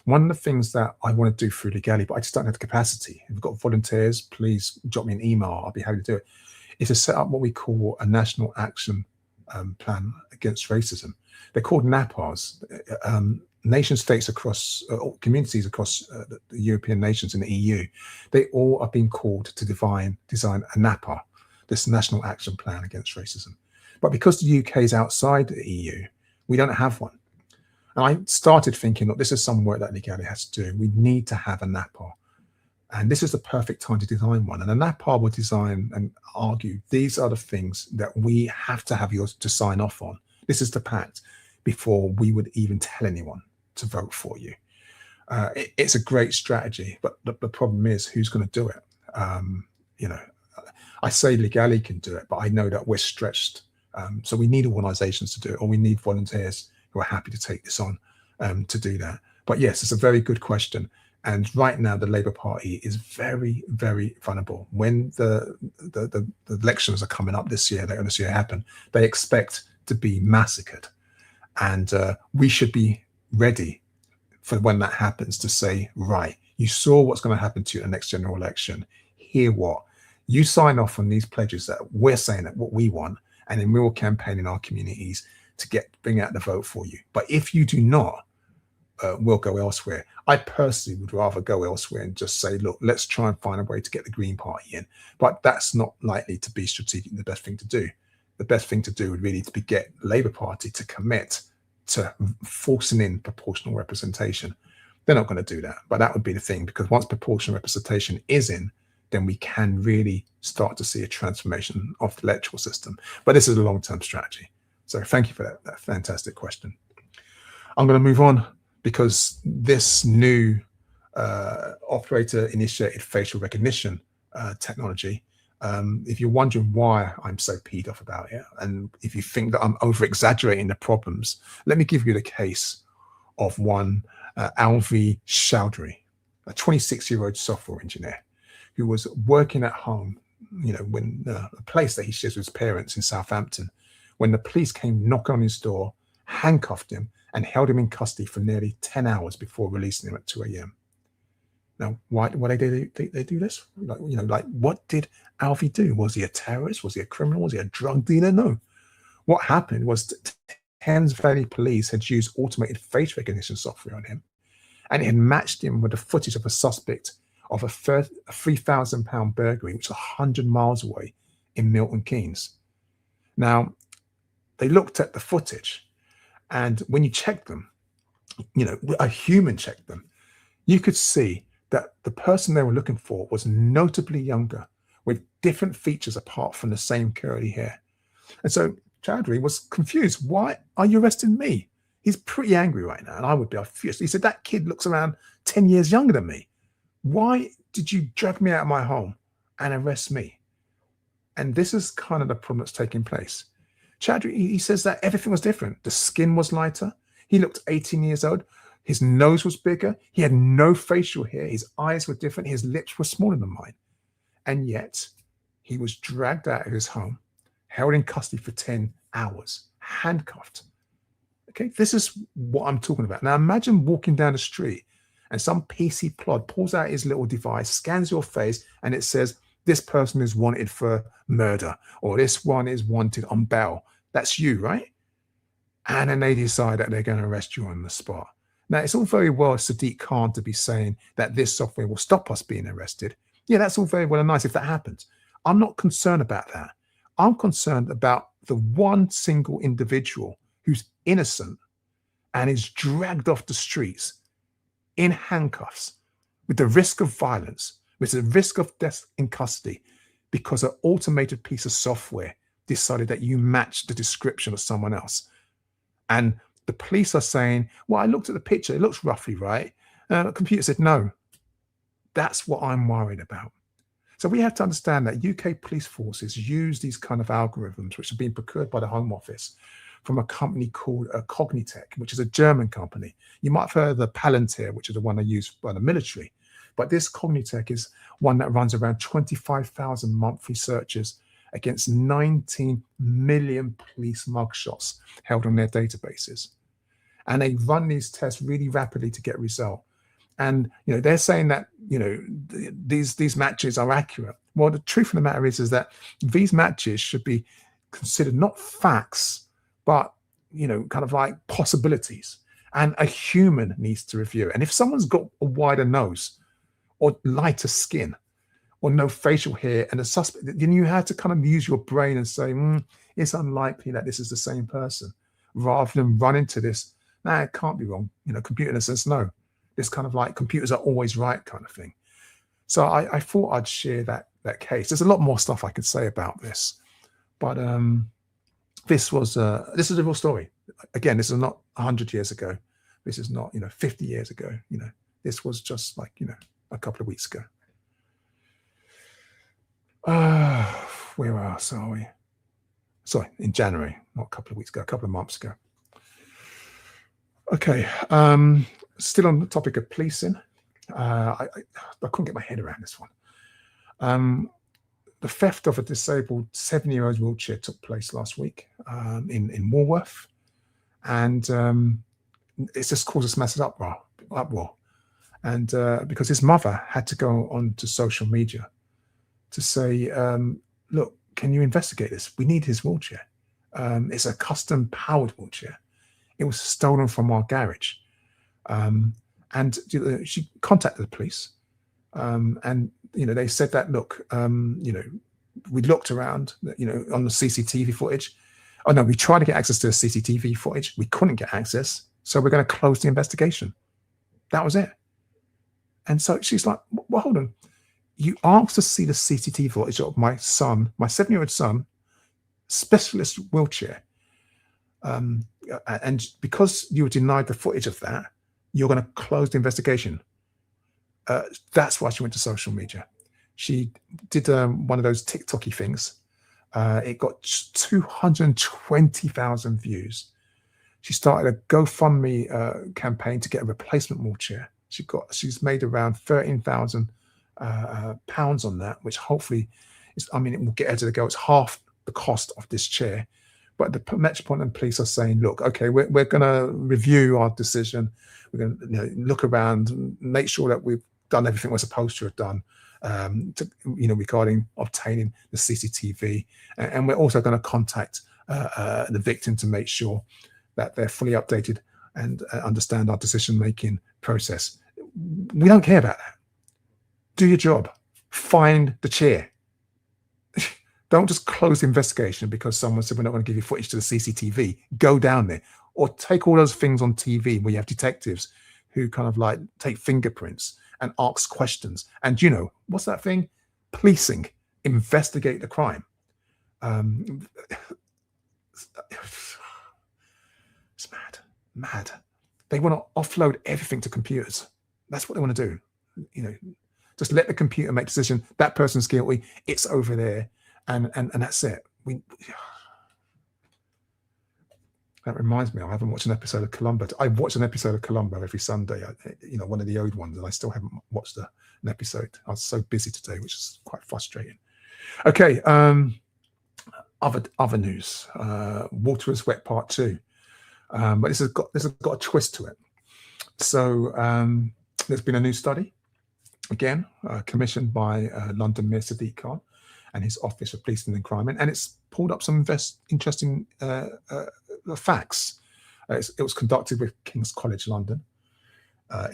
One of the things that I want to do through Legali, but I just don't have the capacity. If you've got volunteers, please drop me an email. I'll be happy to do it. Is to set up what we call a national action plan against racism. They're called NAPARs. Nation states across, communities across the European nations in the EU, they all are being called to design a NAPAR, this National Action Plan Against Racism. But because the UK is outside the EU, we don't have one. And I started thinking, look, this is some work that Legali has to do. We need to have a NAPAR. And this is the perfect time to design one. And a NAPAR will design and argue, these are the things that we have to have yours to sign off on. This is the pact before we would even tell anyone to vote for you. It's a great strategy, but the problem is who's going to do it? I say Legali can do it, but I know that we're stretched. So we need organizations to do it, or we need volunteers who are happy to take this on to do that. But yes, it's a very good question. And right now, the Labour Party is very, very vulnerable. When the elections are coming up this year, they're going to see it happen. They expect to be massacred. And we should be ready for when that happens to say, right, you saw what's going to happen to you in the next general election. Hear what? You sign off on these pledges that we're saying that what we want, and then we will campaign in our communities to bring out the vote for you. But if you do not, we'll go elsewhere. I personally would rather go elsewhere and just say, look, let's try and find a way to get the Green Party in. But that's not likely to be strategically the best thing to do. The best thing to do would really be get the Labour Party to commit to forcing in proportional representation. They're not going to do that, but that would be the thing, because once proportional representation is in, then we can really start to see a transformation of the electoral system. But this is a long-term strategy. So thank you for that fantastic question. I'm going to move on, because this new operator-initiated facial recognition technology, if you're wondering why I'm so peed off about it, and if you think that I'm over-exaggerating the problems, let me give you the case of one Alvi Chowdhury, a 26-year-old software engineer who was working at home, when a place that he shares with his parents in Southampton, when the police came knocking on his door, handcuffed him, and held him in custody for nearly 10 hours before releasing him at 2 a.m. Now, why did they do this? What did Alfie do? Was he a terrorist? Was he a criminal? Was he a drug dealer? No. What happened was Thames Valley Police had used automated face recognition software on him, and it had matched him with the footage of a suspect of a £3,000 burglary, which was 100 miles away in Milton Keynes. Now, they looked at the footage, and when you check them, a human checked them, you could see that the person they were looking for was notably younger, with different features apart from the same curly hair. And so Chowdhury was confused. Why are you arresting me? He's pretty angry right now, and I would be furious. He said, that kid looks around 10 years younger than me. Why did you drag me out of my home and arrest me? And this is kind of the problem that's taking place. Chadwick, he says that everything was different. The skin was lighter. He looked 18 years old. His nose was bigger. He had no facial hair. His eyes were different. His lips were smaller than mine. And yet he was dragged out of his home, held in custody for 10 hours, handcuffed. Okay, this is what I'm talking about. Now imagine walking down the street and some PC plod pulls out his little device, scans your face, and it says, this person is wanted for murder, or this one is wanted on bail. That's you, right? And then they decide that they're going to arrest you on the spot. Now, it's all very well Sadiq Khan to be saying that this software will stop us being arrested. Yeah, that's all very well and nice if that happens. I'm not concerned about that. I'm concerned about the one single individual who's innocent and is dragged off the streets in handcuffs with the risk of violence, with the risk of death in custody, because an automated piece of software decided that you match the description of someone else. And the police are saying, well, I looked at the picture, it looks roughly right. The computer said, no. That's what I'm worried about. So we have to understand that UK police forces use these kind of algorithms, which have been procured by the Home Office from a company called Cognitech, which is a German company. You might have heard of the Palantir, which is the one they use by the military. But this Cognitech is one that runs around 25,000 monthly searches against 19 million police mugshots held on their databases. And they run these tests really rapidly to get result. And they're saying that these matches are accurate. Well, the truth of the matter is that these matches should be considered not facts, but kind of like possibilities. And a human needs to review it. And if someone's got a wider nose or lighter skin or no facial hair and a suspect, then you have to kind of use your brain and say, it's unlikely that this is the same person, rather than run into this. Nah, it can't be wrong. Computer says no. This kind of like computers are always right kind of thing. So I thought I'd share that case. There's a lot more stuff I could say about this, but this is a real story. Again, this is not 100 years ago. This is not 50 years ago. This was just like a couple of weeks ago. Where else are we? Sorry, in January, not a couple of weeks ago, a couple of months ago. Okay, still on the topic of policing. I couldn't get my head around this one. The theft of a disabled 7-year-old's wheelchair took place last week in Walworth, and it's just caused a massive uproar. And because his mother had to go onto social media to say, look, can you investigate this? We need his wheelchair. It's a custom powered wheelchair. It was stolen from our garage. And she contacted the police. And, they said that, look, we looked around, on the CCTV footage. Oh, no, we tried to get access to the CCTV footage. We couldn't get access. So we're going to close the investigation. That was it. And so she's like, well, hold on. You asked to see the CCTV footage of my son, my 7-year-old son, specialist wheelchair. And because you were denied the footage of that, you're going to close the investigation. That's why she went to social media. She did one of those TikToky things. It got 220,000 views. She started a GoFundMe campaign to get a replacement wheelchair. She's made around 13,000 pounds on that, which hopefully it will get her to the go. It's half the cost of this chair. But the Metropolitan Police are saying, look, okay, we're going to review our decision. We're going to look around, make sure that we've done everything we're supposed to have done, regarding obtaining the CCTV. And we're also going to contact the victim to make sure that they're fully updated and understand our decision-making process. We don't care about that. Do your job. Find the chair. Don't just close the investigation because someone said we're not going to give you footage to the CCTV. Go down there. Or take all those things on TV where you have detectives who kind of like take fingerprints and ask questions. And what's that thing? Policing. Investigate the crime. It's mad. Mad. They want to offload everything to computers. That's what they want to do. You know, just let the computer make decision. That person's guilty. It's over there, and that's it. That reminds me, I haven't watched an episode of Columbo. I watch an episode of Columbo every Sunday. One of the old ones, and I still haven't watched an episode. I was so busy today, which is quite frustrating. Okay, other news. Water is Wet Part 2, but this has got a twist to it. So there's been a new study, again commissioned by London Mayor Sadiq Khan and his Office of Policing and Crime, and it's pulled up some interesting facts. It was conducted with King's College London.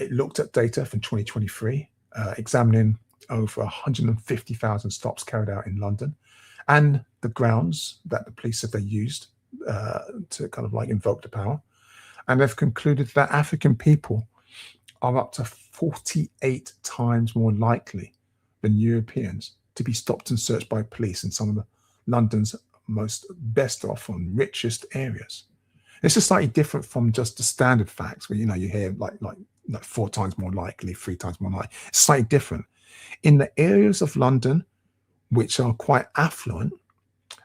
It looked at data from 2023, examining over 150,000 stops carried out in London, and the grounds that the police said they used to kind of like invoke the power. And they've concluded that African people are up to 48 times more likely than Europeans to be stopped and searched by police in some of London's most best off and richest areas. This is slightly different from just the standard facts where, you hear like 4 times more likely, 3 times more likely. It's slightly different. In the areas of London which are quite affluent,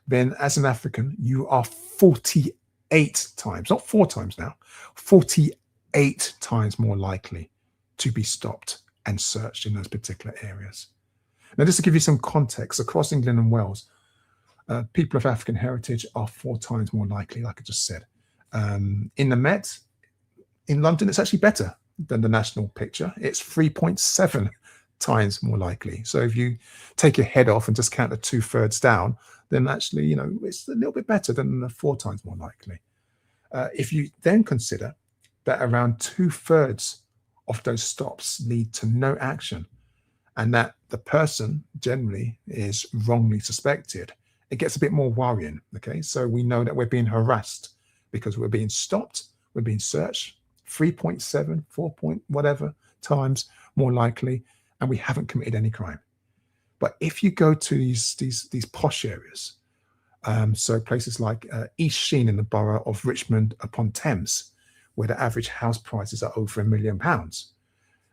then as an African, you are 48 times, not 4 times now, 48 times more likely to be stopped and searched in those particular areas. Now, just to give you some context, across England and Wales, people of African heritage are 4 times more likely, like I just said. In the Met, in London, it's actually better than the national picture. It's 3.7 times more likely. So if you take your head off and just count the 2/3 down, then actually, it's a little bit better than the 4 times more likely. If you then consider that around 2/3 of those stops lead to no action, and that the person generally is wrongly suspected, it gets a bit more worrying. Okay, so we know that we're being harassed because we're being stopped, we're being searched, 3.7, 4 point whatever times more likely, and we haven't committed any crime. But if you go to these posh areas, so places like East Sheen in the borough of Richmond upon Thames, where the average house prices are over £1 million,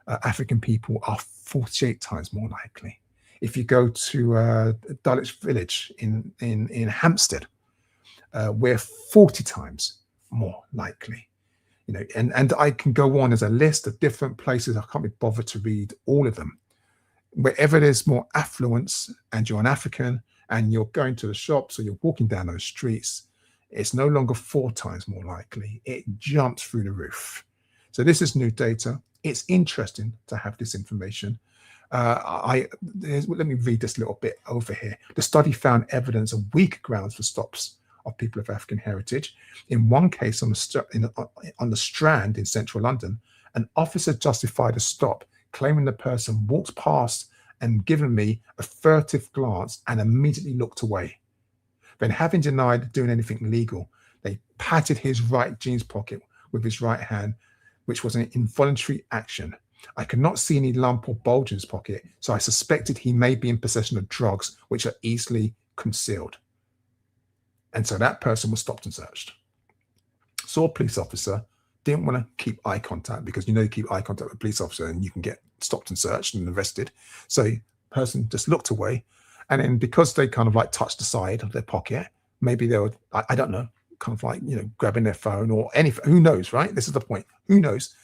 African people are 48 times more likely. If you go to Dulwich Village in Hampstead, we're 40 times more likely. And I can go on as a list of different places. I can't be bothered to read all of them. Wherever there's more affluence and you're an African and you're going to the shops or you're walking down those streets, it's no longer 4 times more likely. It jumps through the roof. So this is new data. It's interesting to have this information. Let me read this little bit over here. The study found evidence of weak grounds for stops of people of African heritage. In one case on the Strand in central London, an officer justified a stop, claiming the person walked past and given me a furtive glance and immediately looked away. Then, having denied doing anything illegal, they patted his right jeans pocket with his right hand, which was an involuntary action. I could not see any lump or bulge in his pocket, so I suspected he may be in possession of drugs which are easily concealed. And so that person was stopped and searched. Saw a police officer, didn't want to keep eye contact because you keep eye contact with a police officer and you can get stopped and searched and arrested. So the person just looked away. And then because they kind of like touched the side of their pocket, maybe they were, I don't know, kind of like, grabbing their phone or anything. Who knows, right? This is the point. Who knows?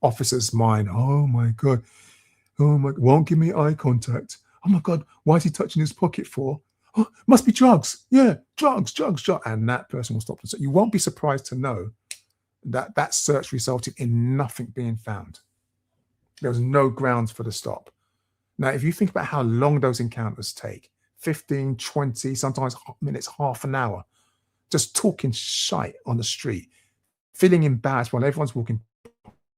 Officer's mind, oh my God, won't give me eye contact. Oh my God, why is he touching his pocket for? Oh, must be drugs. Yeah, drugs. And that person will stop. So you won't be surprised to know that that search resulted in nothing being found. There was no grounds for the stop. Now, if you think about how long those encounters take, 15, 20, sometimes minutes, half an hour, just talking shite on the street, feeling embarrassed while everyone's walking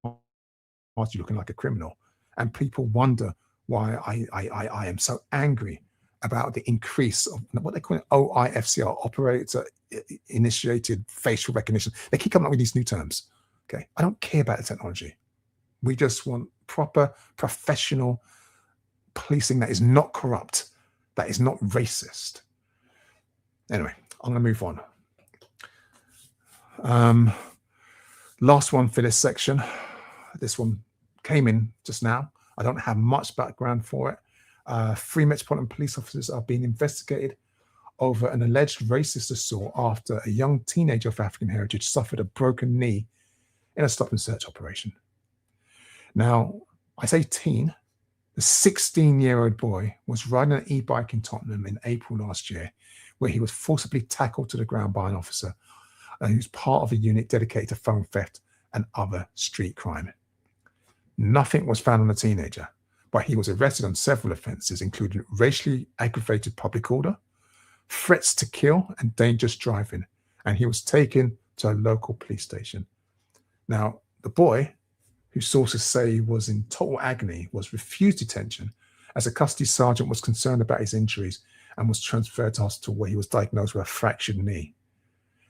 past you looking like a criminal, and people wonder why I am so angry about the increase of what they call it, OIFCR, operator initiated facial recognition. They keep coming up with these new terms. Okay, I don't care about the technology. We just want proper professional policing that is not corrupt, that is not racist. Anyway, I'm going to move on. Last one for this section. This one came in just now. I don't have much background for it. 3 Metropolitan Police officers are being investigated over an alleged racist assault after a young teenager of African heritage suffered a broken knee in a stop and search operation. Now, I say teen. The 16-year-old boy was riding an e-bike in Tottenham in April last year, where he was forcibly tackled to the ground by an officer who's part of a unit dedicated to phone theft and other street crime. Nothing was found on the teenager, but he was arrested on several offences, including racially aggravated public order, threats to kill, and dangerous driving, and he was taken to a local police station. Now, the boy, who sources say was in total agony, was refused detention as a custody sergeant was concerned about his injuries and was transferred to hospital where he was diagnosed with a fractured knee.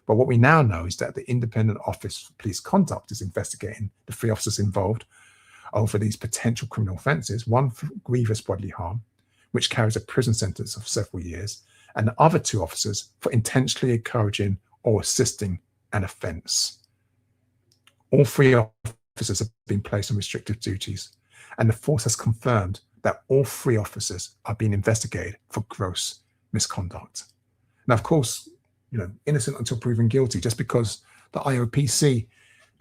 But what we now know is that the Independent Office for Police Conduct is investigating the 3 officers involved over these potential criminal offences, one for grievous bodily harm, which carries a prison sentence of several years, and the other 2 officers for intentionally encouraging or assisting an offence. All 3 officers have been placed on restrictive duties, and the force has confirmed that all 3 officers are being investigated for gross misconduct. Now, of course, innocent until proven guilty, just because the IOPC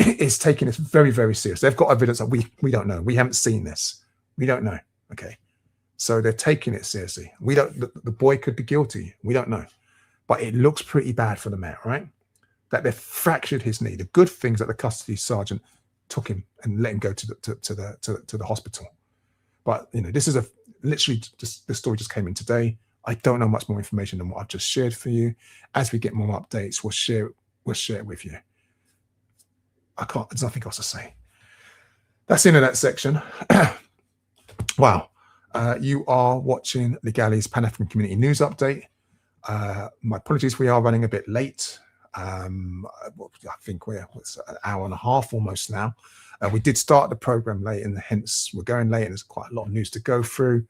is taking this very, very serious. They've got evidence that we don't know. We haven't seen this. We don't know. Okay. So they're taking it seriously. We don't, the boy could be guilty. We don't know. But it looks pretty bad for the man, right? That they've fractured his knee. The good thing is that the custody sergeant took him and let him go to the hospital. But this is literally just, the story just came in today. I don't know much more information than what I've just shared for you. As we get more updates, we'll share it with you. There's nothing else to say. That's the end of that section. Wow. You are watching the Galley's Pan-African Community News Update. My apologies, we are running a bit late. I think we're an hour and a half almost now. We did start the program late, and hence we're going late, and there's quite a lot of news to go through.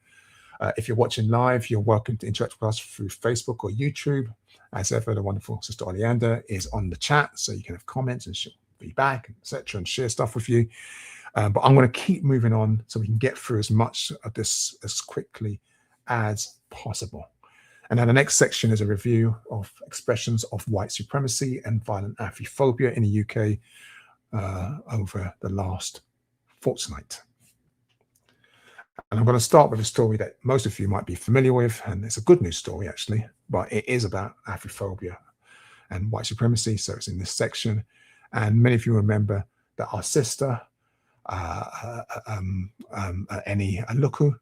If you're watching live, you're welcome to interact with us through Facebook or YouTube. As ever, the wonderful Sister Oleander is on the chat, so you can have comments and she'll be back, etc., and share stuff with you. But I'm going to keep moving on so we can get through as much of this as quickly as possible. And now the next section is a review of expressions of white supremacy and violent Afrophobia in the UK over the last fortnight. And I'm going to start with a story that most of you might be familiar with, and it's a good news story actually, but it is about Afrophobia and white supremacy, so it's in this section. And many of you remember that our sister, Eni Aluku,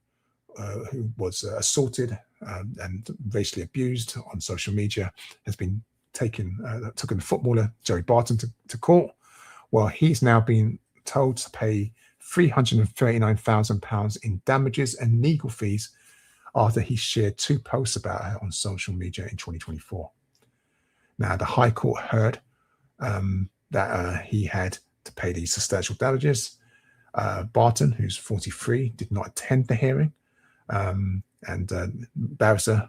who was assaulted and racially abused on social media, has been taken the footballer Jerry Barton to court. Well, he's now been told to pay £339,000 in damages and legal fees after he shared 2 posts about her on social media in 2024. Now, the High Court heard that he had to pay these substantial damages. Barton, who's 43, did not attend the hearing, and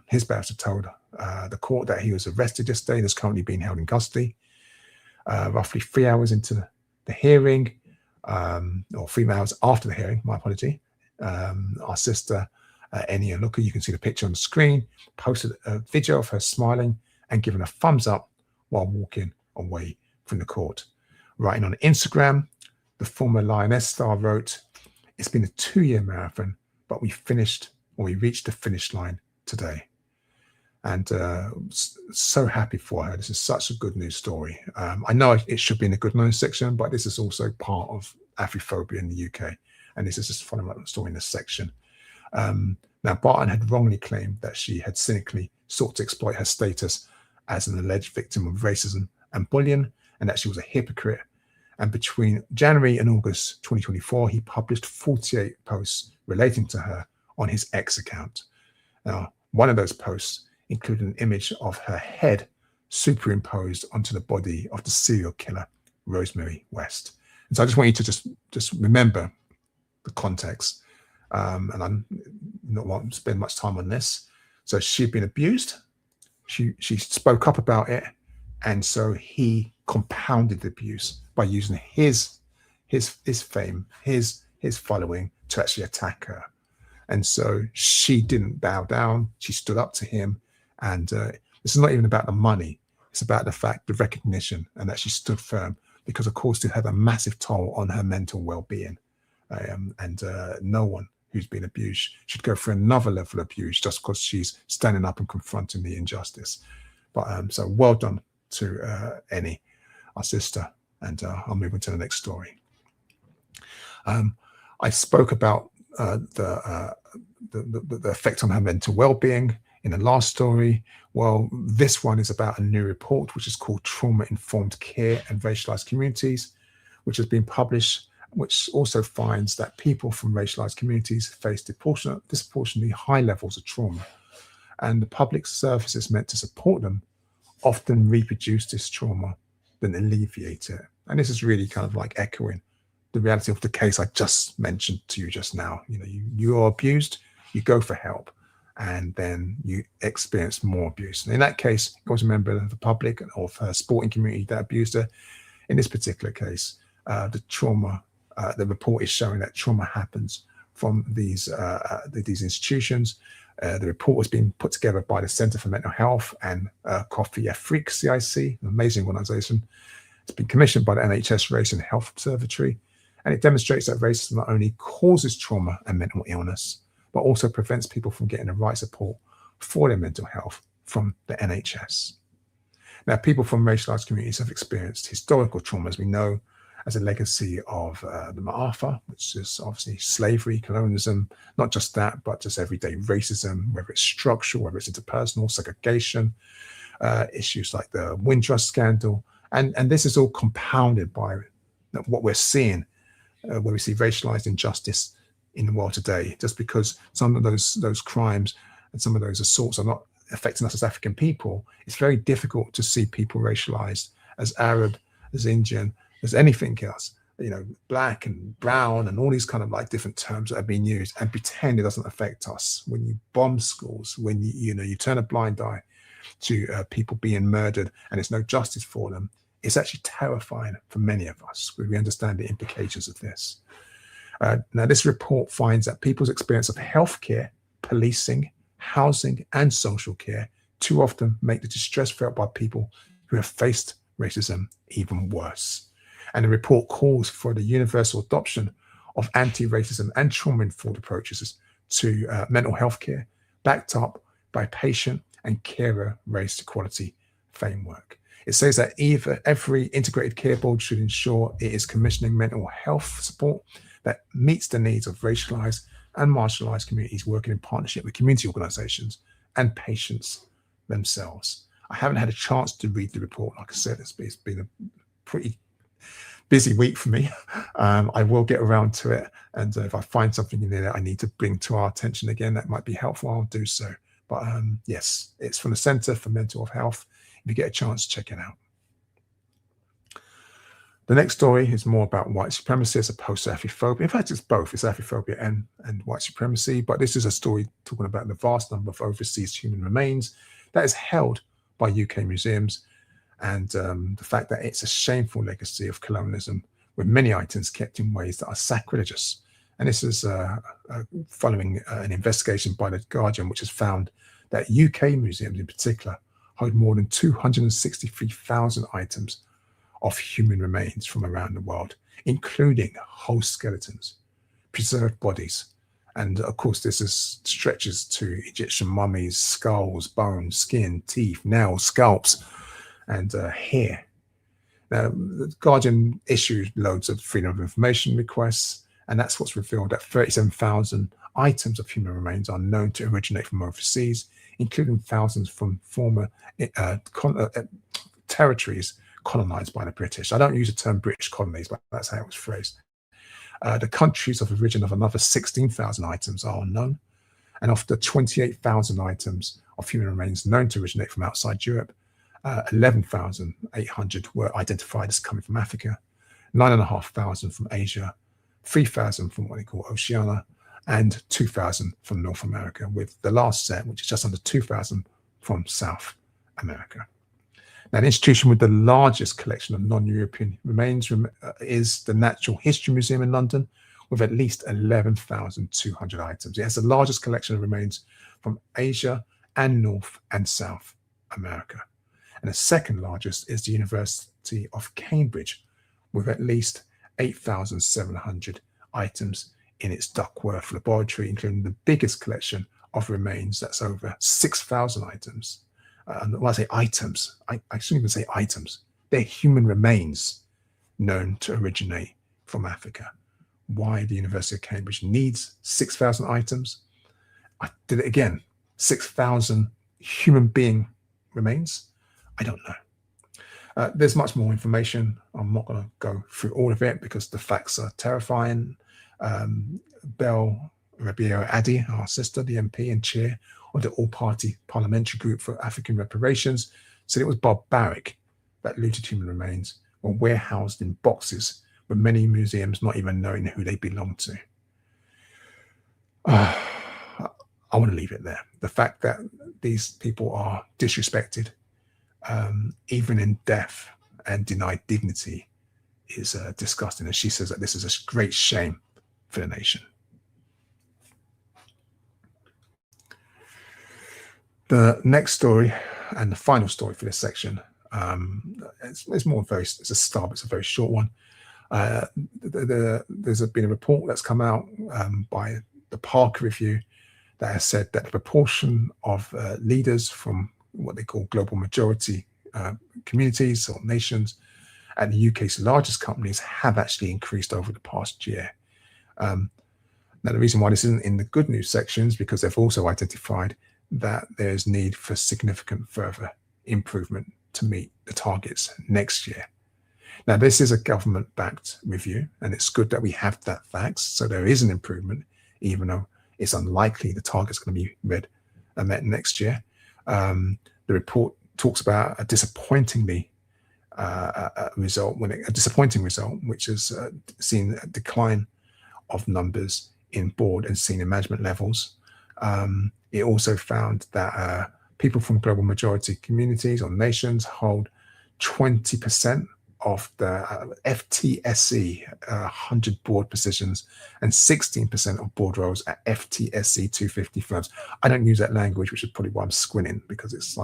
his barrister told the court that he was arrested yesterday and is currently being held in custody. Roughly 3 hours into the hearing, or 3 hours after the hearing, my apology, our sister Eni Aluku, you can see the picture on the screen, posted a video of her smiling and giving a thumbs up while walking away from the court. Writing on Instagram, the former Lioness star wrote, "It's been a 2-year marathon, but we reached the finish line today." And so happy for her. This is such a good news story. I know it should be in the good news section, but this is also part of Afrophobia in the UK. And this is just following up the story in this section. Now, Barton had wrongly claimed that she had cynically sought to exploit her status as an alleged victim of racism and bullying, and that she was a hypocrite. And between January and August 2024, he published 48 posts relating to her on his X account. Now, one of those posts included an image of her head superimposed onto the body of the serial killer, Rosemary West. And so I just want you to just remember the context. And I'm not want to spend much time on this. So she'd been abused. She spoke up about it. And so he compounded the abuse by by using his fame, his following to actually attack her. And so she didn't bow down. She stood up to him. And this is not even about the money. It's about the fact, the recognition, and that she stood firm, because, of course, it had a massive toll on her mental well-being. And no one who's been abused should go for another level of abuse just because she's standing up and confronting the injustice. But so well done to Annie, our sister. And I'll move on to the next story. I spoke about the effect on her mental well-being in the last story. Well, this one is about a new report which is called Trauma-Informed Care and Racialized Communities, which has been published, which also finds that people from racialized communities face disproportionately high levels of trauma, and the public services meant to support them often reproduce this trauma than alleviate it. And this is really kind of like echoing the reality of the case I just mentioned to you just now. You know, you are abused, you go for help, and then you experience more abuse. And in that case, it was a member of the public or of her sporting community that abused her. In this particular case, the trauma, the report is showing that trauma happens from these institutions. The report was being put together by the Center for Mental Health and Coffee Afrique CIC, an amazing organization. It's been commissioned by the NHS Race and Health Observatory, and it demonstrates that racism not only causes trauma and mental illness, but also prevents people from getting the right support for their mental health from the NHS. Now, people from racialized communities have experienced historical trauma, as we know, as a legacy of the Ma'afa, which is obviously slavery, colonialism, not just that, but just everyday racism, whether it's structural, whether it's interpersonal, segregation, issues like the Windrush scandal. And this is all compounded by what we're seeing, where we see racialized injustice in the world today. Just because some of those crimes and some of those assaults are not affecting us as African people, it's very difficult to see people racialized as Arab, as Indian, as anything else, you know, black and brown and all these kind of like different terms that are being used, and pretend it doesn't affect us. When you bomb schools, when you turn a blind eye to people being murdered and there's no justice for them, it's actually terrifying for many of us. We understand the implications of this. Now, this report finds that people's experience of healthcare, policing, housing, and social care too often make the distress felt by people who have faced racism even worse. And the report calls for the universal adoption of anti-racism and trauma-informed approaches to mental health care, backed up by patient and carer race equality framework. It says that every integrated care board should ensure it is commissioning mental health support that meets the needs of racialized and marginalized communities, working in partnership with community organizations and patients themselves. I haven't had a chance to read the report. Like I said, it's been a pretty busy week for me. I will get around to it. And if I find something in there that I need to bring to our attention again, that might be helpful, I'll do so. But yes, it's from the Center for Mental Health. If you get a chance, check it out. The next story is more about white supremacy as opposed to Afrophobia. In fact, it's both. It's Afrophobia and white supremacy. But this is a story talking about the vast number of overseas human remains that is held by UK museums, and the fact that it's a shameful legacy of colonialism, with many items kept in ways that are sacrilegious. And this is following an investigation by The Guardian, which has found that UK museums in particular hold more than 263,000 items of human remains from around the world, including whole skeletons, preserved bodies. And of course, this stretches to Egyptian mummies, skulls, bones, skin, teeth, nails, scalps, and hair. Now, the Guardian issued loads of freedom of information requests, and that's what's revealed that 37,000 items of human remains are known to originate from overseas, including thousands from former territories colonized by the British. I don't use the term British colonies, but that's how it was phrased. The countries of origin of another 16,000 items are unknown. And of the 28,000 items of human remains known to originate from outside Europe, 11,800 were identified as coming from Africa, 9,500 from Asia, 3,000 from what they call Oceania, and 2,000 from North America, with the last set, which is just under 2,000, from South America. Now, the institution with the largest collection of non-European remains is the Natural History Museum in London, with at least 11,200 items. It has the largest collection of remains from Asia and North and South America. And the second largest is the University of Cambridge, with at least 8,700 items in its Duckworth laboratory, including the biggest collection of remains that's over 6,000 items. When I say items, I shouldn't even say items. They're human remains known to originate from Africa. Why the University of Cambridge needs 6,000 items? I did it again. 6,000 human being remains? I don't know. There's much more information. I'm not going to go through all of it because the facts are terrifying. Belle Rabiero Addy, our sister, the MP and chair of the All-Party Parliamentary Group for African Reparations, said it was barbaric that looted human remains were warehoused in boxes, with many museums not even knowing who they belong to. I want to leave it there. The fact that these people are disrespected, even in death, and denied dignity is disgusting. And she says that this is a great shame for the nation. The next story and the final story for this section, it's a start, but it's a very short one. There's been a report that's come out by the Parker Review that has said that the proportion of leaders from what they call global majority communities or nations and the UK's largest companies have actually increased over the past year. Now, the reason why this isn't in the good news section is because they've also identified that there's need for significant further improvement to meet the targets next year. Now, this is a government-backed review, and it's good that we have that facts. So there is an improvement, even though it's unlikely the target's going to be met next year. The report talks about a disappointing result, which has seen a decline of numbers in board and senior management levels. It also found that people from global majority communities or nations hold 20% of the FTSE 100 board positions and 16% of board roles at FTSE 250 firms. I don't use that language, which is probably why I'm squinting, because it's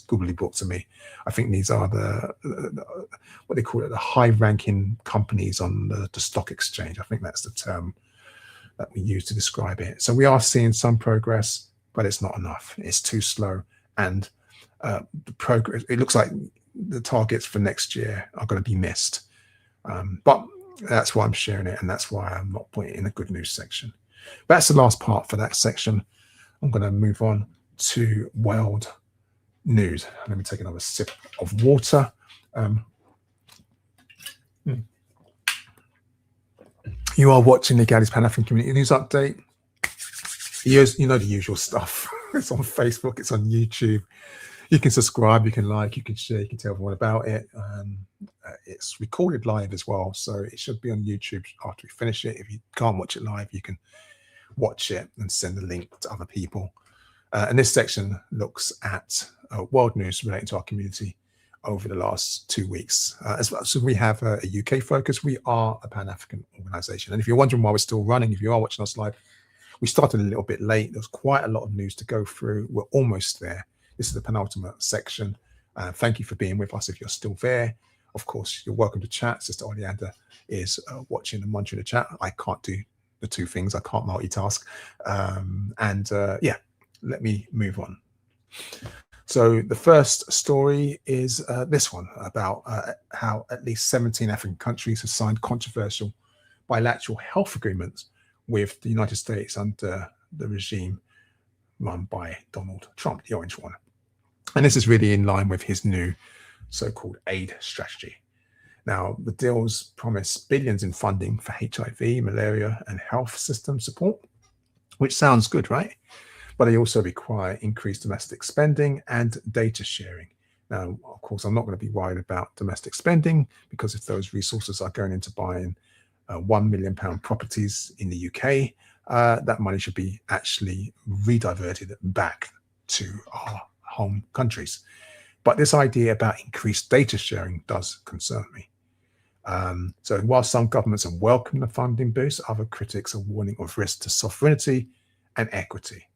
gobbledygook to me. I think these are the what they call it, the high-ranking companies on the stock exchange. I think that's the term that we use to describe it. So we are seeing some progress, but it's not enough. It's too slow, and the progress. It looks like the targets for next year are going to be missed. But that's why I'm sharing it, and that's why I'm not putting it in the good news section. That's the last part for that section. I'm going to move on to world news. Let me take another sip of water. You are watching the Gaddy's Pan-African Community News Update. You know the usual stuff. It's on Facebook, it's on YouTube. You can subscribe, you can like, you can share, you can tell everyone about it. It's recorded live as well, so it should be on YouTube after we finish it. If you can't watch it live, you can watch it and send the link to other people. And this section looks at world news relating to our community over the last 2 weeks. As well, so we have a UK focus. We are a Pan-African organisation. And if you're wondering why we're still running, if you are watching us live, we started a little bit late. There's quite a lot of news to go through. We're almost there. This is the penultimate section. Thank you for being with us if you're still there. Of course, you're welcome to chat. Sister Oleander is watching and monitoring the chat. I can't do the two things. I can't multitask. Yeah, let me move on. So the first story is this one about how at least 17 African countries have signed controversial bilateral health agreements with the United States under the regime run by Donald Trump, the orange one. And this is really in line with his new so-called aid strategy. Now, the deals promise billions in funding for HIV, malaria, and health system support, which sounds good, right? But they also require increased domestic spending and data sharing. Now, of course, I'm not going to be worried about domestic spending, because if those resources are going into buying £1 million properties in the UK, that money should be actually rediverted back to our home countries. But this idea about increased data sharing does concern me. So while some governments have welcomed the funding boost, other critics are warning of risk to sovereignty and equity.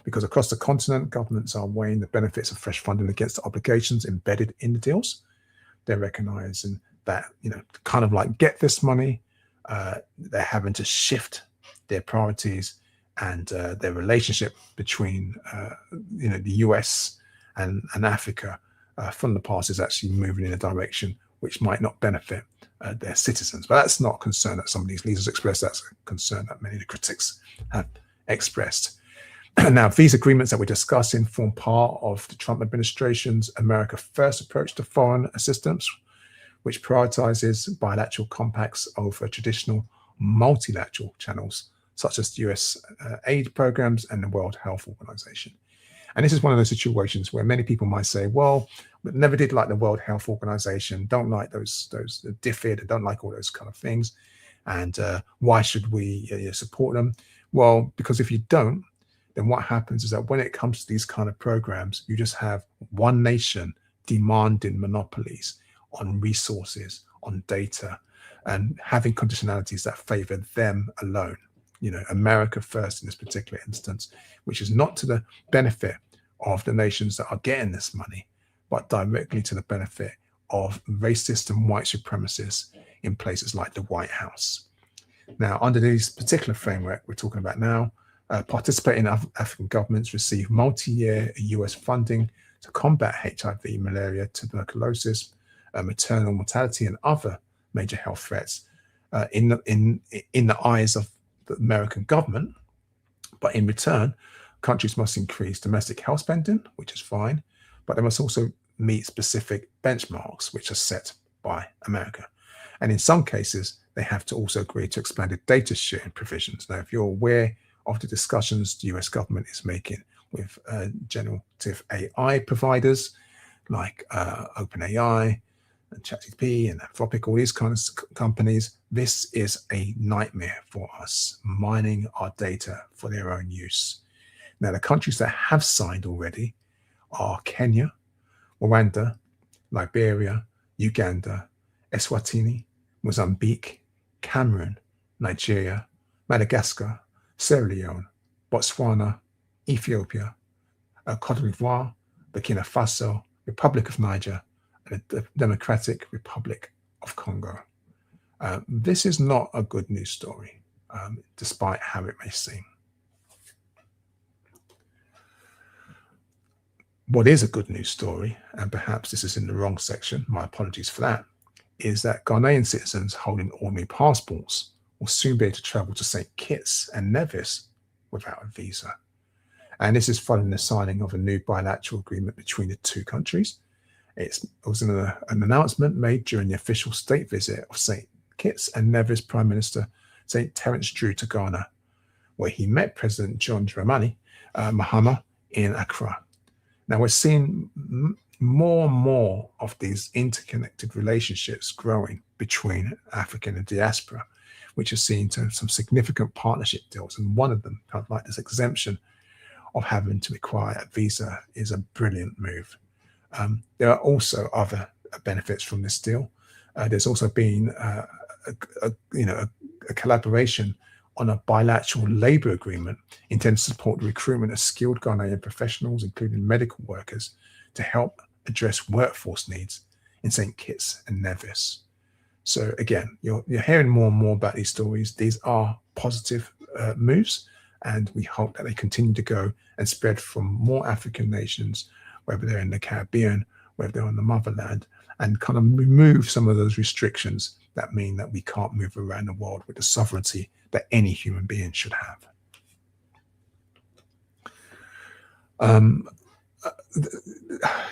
Because across the continent, governments are weighing the benefits of fresh funding against the obligations embedded in the deals. They're recognizing that, kind of like get this money, they're having to shift their priorities and their relationship between, the US and Africa from the past is actually moving in a direction which might not benefit their citizens. But that's not a concern that some of these leaders expressed. That's a concern that many of the critics have expressed. Now, these agreements that we're discussing form part of the Trump administration's America First approach to foreign assistance, which prioritizes bilateral compacts over traditional multilateral channels, such as the US aid programs and the World Health Organization. And this is one of those situations where many people might say, well, but never did like the World Health Organization, don't like those DFID, don't like all those kind of things. And why should we support them? Well, because if you don't, then what happens is that when it comes to these kind of programs, you just have one nation demanding monopolies on resources, on data, and having conditionalities that favor them alone. America first in this particular instance, which is not to the benefit of the nations that are getting this money, but directly to the benefit of racist and white supremacists in places like the White House. Now, under this particular framework we're talking about now, participating African governments receive multi-year US funding to combat HIV, malaria, tuberculosis, maternal mortality, and other major health threats in the eyes of the American government. But in return, countries must increase domestic health spending, which is fine, but they must also meet specific benchmarks which are set by America. And in some cases, they have to also agree to expanded data sharing provisions. Now, if you're aware of the discussions the US government is making with generative AI providers like OpenAI and ChatGPT and Anthropic, all these kinds of companies, this is a nightmare for us, mining our data for their own use. Now, the countries that have signed already are Kenya, Rwanda, Liberia, Uganda, Eswatini, Mozambique, Cameroon, Nigeria, Madagascar, Sierra Leone, Botswana, Ethiopia, Cote d'Ivoire, Burkina Faso, Republic of Niger, and the Democratic Republic of Congo. This is not a good news story, despite how it may seem. What is a good news story, and perhaps this is in the wrong section, my apologies for that, is that Ghanaian citizens holding ordinary passports will soon be able to travel to St. Kitts and Nevis without a visa. And this is following the signing of a new bilateral agreement between the two countries. It was an announcement made during the official state visit of St. Kitts and Nevis Prime Minister St. Terence Drew to Ghana, where he met President John Dramani Mahama in Accra. Now, we're seeing more and more of these interconnected relationships growing between African and diaspora, which has seen some significant partnership deals. And one of them, like this exemption of having to require a visa, is a brilliant move. There are also other benefits from this deal. There's also been a collaboration on a bilateral labor agreement intended to support the recruitment of skilled Ghanaian professionals, including medical workers, to help address workforce needs in St. Kitts and Nevis. So again, you're hearing more and more about these stories. These are positive moves, and we hope that they continue to go and spread from more African nations, whether they're in the Caribbean, whether they're on the motherland, and kind of remove some of those restrictions that mean that we can't move around the world with the sovereignty that any human being should have.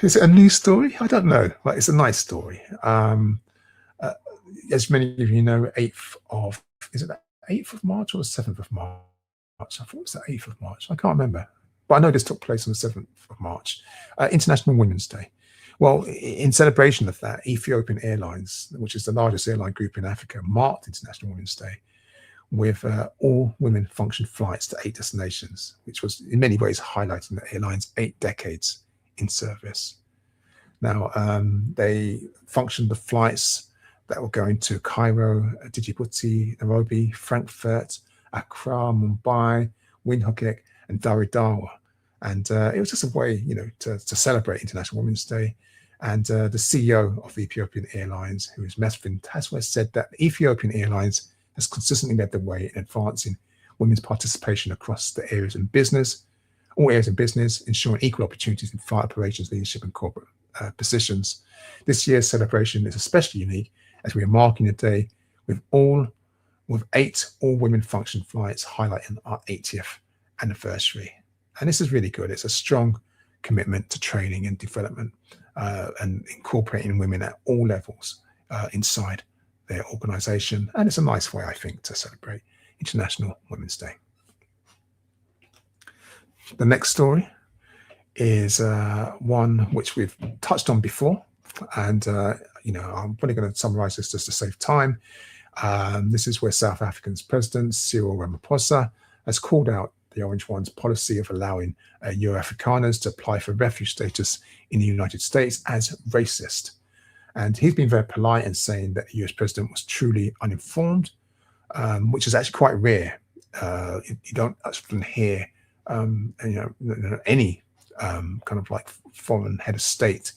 Is it a news story? I don't know. But it's a nice story. As many of you know, is it the 8th of March or the 7th of March? I thought it was the 8th of March. I can't remember. But I know this took place on the 7th of March, International Women's Day. Well, in celebration of that, Ethiopian Airlines, which is the largest airline group in Africa, marked International Women's Day with all women function flights to 8 destinations, which was in many ways highlighting the airline's 8 decades in service. Now, they functioned the flights that were going to Cairo, Djibouti, Nairobi, Frankfurt, Accra, Mumbai, Windhoek, and Dar es Salaam. And it was just a way, to celebrate International Women's Day. And the CEO of Ethiopian Airlines, who is Mesfin Taswa, said that Ethiopian Airlines has consistently led the way in advancing women's participation across the areas in business, all areas in business, ensuring equal opportunities in flight operations, leadership, and corporate positions. This year's celebration is especially unique as we are marking the day with 8 all-women function flights, highlighting our 80th anniversary. And this is really good. It's a strong commitment to training and development and incorporating women at all levels inside their organization. And it's a nice way, I think, to celebrate International Women's Day. The next story is one which we've touched on before. And, I'm probably going to summarize this just to save time. This is where South Africa's President Cyril Ramaphosa has called out the Orange One's policy of allowing Euro-Afrikaners to apply for refuge status in the United States as racist. And he's been very polite in saying that the US president was truly uninformed, which is actually quite rare. You don't often hear, any kind of like foreign head of state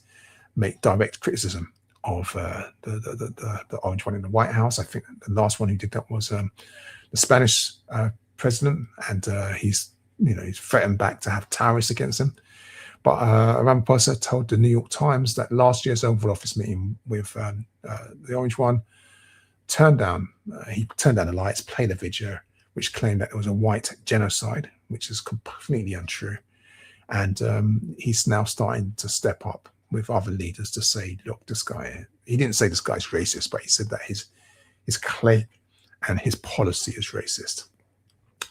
make direct criticism of the Orange One in the White House. I think the last one who did that was the Spanish president, and he's threatened back to have tariffs against him. But Ramaphosa told the New York Times that last year's Oval Office meeting with the Orange One he turned down the lights, played a video which claimed that it was a white genocide, which is completely untrue. And he's now starting to step up with other leaders to say, look, this guy, he didn't say this guy's racist, but he said that his claim and his policy is racist.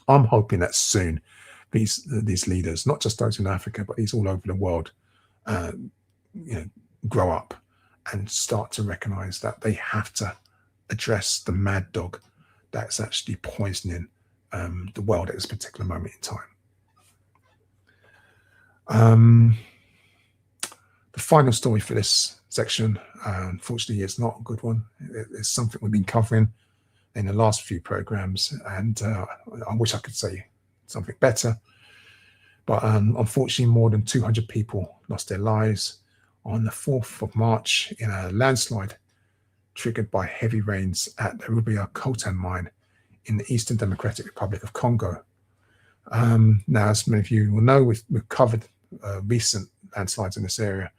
I'm hoping that soon these leaders, not just those in Africa, but these all over the world, grow up and start to recognize that they have to address the mad dog that's actually poisoning the world at this particular moment in time. The final story for this section, unfortunately, is not a good one. It's something we've been covering in the last few programs, and I wish I could say something better. But unfortunately, more than 200 people lost their lives on the 4th of March in a landslide triggered by heavy rains at the Rubia coltan mine in the Eastern Democratic Republic of Congo. Now, as many of you will know, we've covered recent landslides in this area.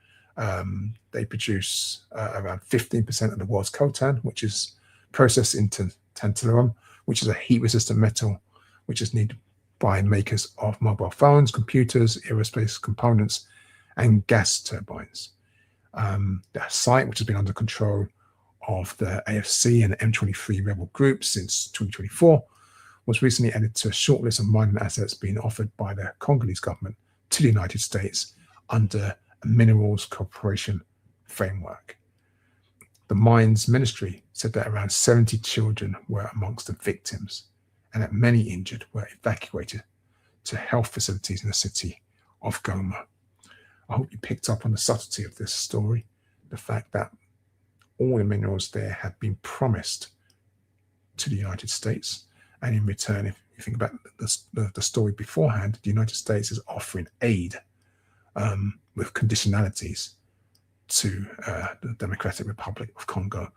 They produce around 15% of the world's coltan, which is processed into tantalum, which is a heat-resistant metal, which is needed by makers of mobile phones, computers, aerospace components, and gas turbines. The site, which has been under control of the AFC and M23 rebel groups since 2024, was recently added to a short list of mining assets being offered by the Congolese government to the United States under a minerals cooperation framework. The mines ministry said that around 70 children were amongst the victims and that many injured were evacuated to health facilities in the city of Goma. I hope you picked up on the subtlety of this story, the fact that all the minerals there had been promised to the United States, and in return, if you think about the story beforehand, the United States is offering aid with conditionalities to the Democratic Republic of Congo.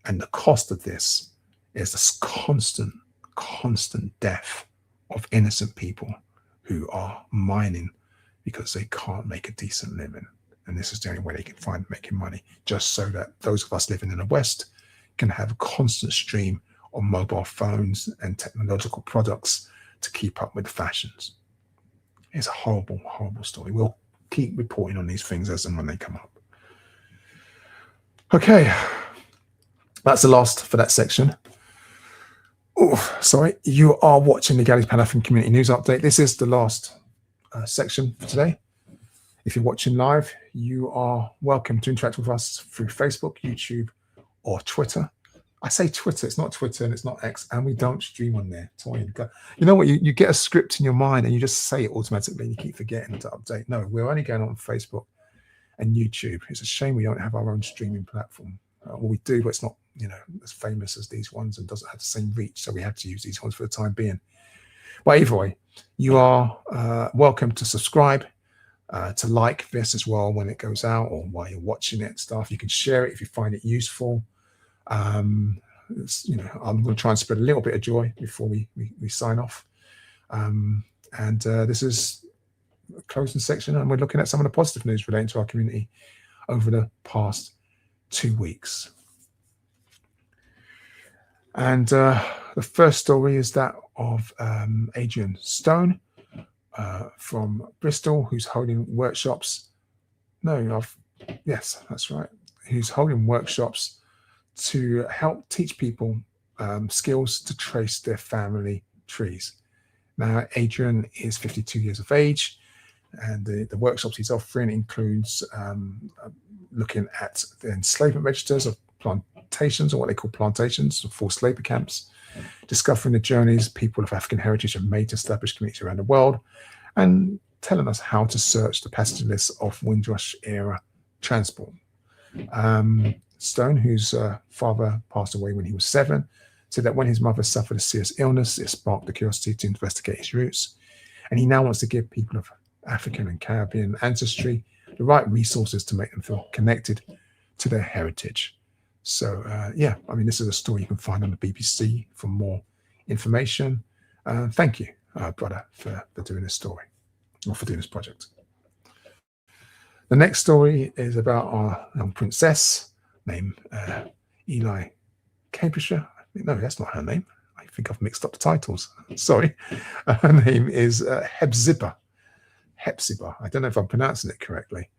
And the cost of this is this constant death of innocent people who are mining because they can't make a decent living. And this is the only way they can find making money, just so that those of us living in the West can have a constant stream of mobile phones and technological products to keep up with the fashions. It's a horrible, horrible story. We'll keep reporting on these things as and when they come up. Okay, that's the last for that section. Oh, sorry, you are watching the Galleys Pan-African Community News Update. This is the last section for today. If you're watching live, you are welcome to interact with us through Facebook, YouTube, or Twitter. I say Twitter, it's not Twitter and it's not X, and we don't stream on there. Toyin. You know what, you get a script in your mind and you just say it automatically and you keep forgetting to update. No, we're only going on Facebook and YouTube. It's a shame we don't have our own streaming platform. Well, we do, but it's not, as famous as these ones and doesn't have the same reach. So we have to use these ones for the time being. But either way, you are welcome to subscribe, to like this as well when it goes out or while you're watching it and stuff. You can share it if you find it useful. I'm going to try and spread a little bit of joy before we sign off. This is a closing section, and we're looking at some of the positive news relating to our community over the past 2 weeks. And the first story is that of Adrian Stone from Bristol, who's holding workshops. Yes, that's right. Who's holding workshops to help teach people skills to trace their family trees. Now, Adrian is 52 years of age, and the workshops he's offering includes looking at the enslavement registers of plantations, or what they call plantations, or forced labor camps, discovering the journeys people of African heritage have made to establish communities around the world, and telling us how to search the passenger list of Windrush-era transport. Stone, whose father passed away when he was 7, said that when his mother suffered a serious illness, it sparked the curiosity to investigate his roots. And he now wants to give people of African and Caribbean ancestry the right resources to make them feel connected to their heritage. So, this is a story you can find on the BBC for more information. Thank you, brother, for doing this story, or for doing this project. The next story is about our young princess named Eli Cambridgeshire. No, that's not her name. I think I've mixed up the titles. Sorry. Her name is Hepzibah. Hepzibah. I don't know if I'm pronouncing it correctly.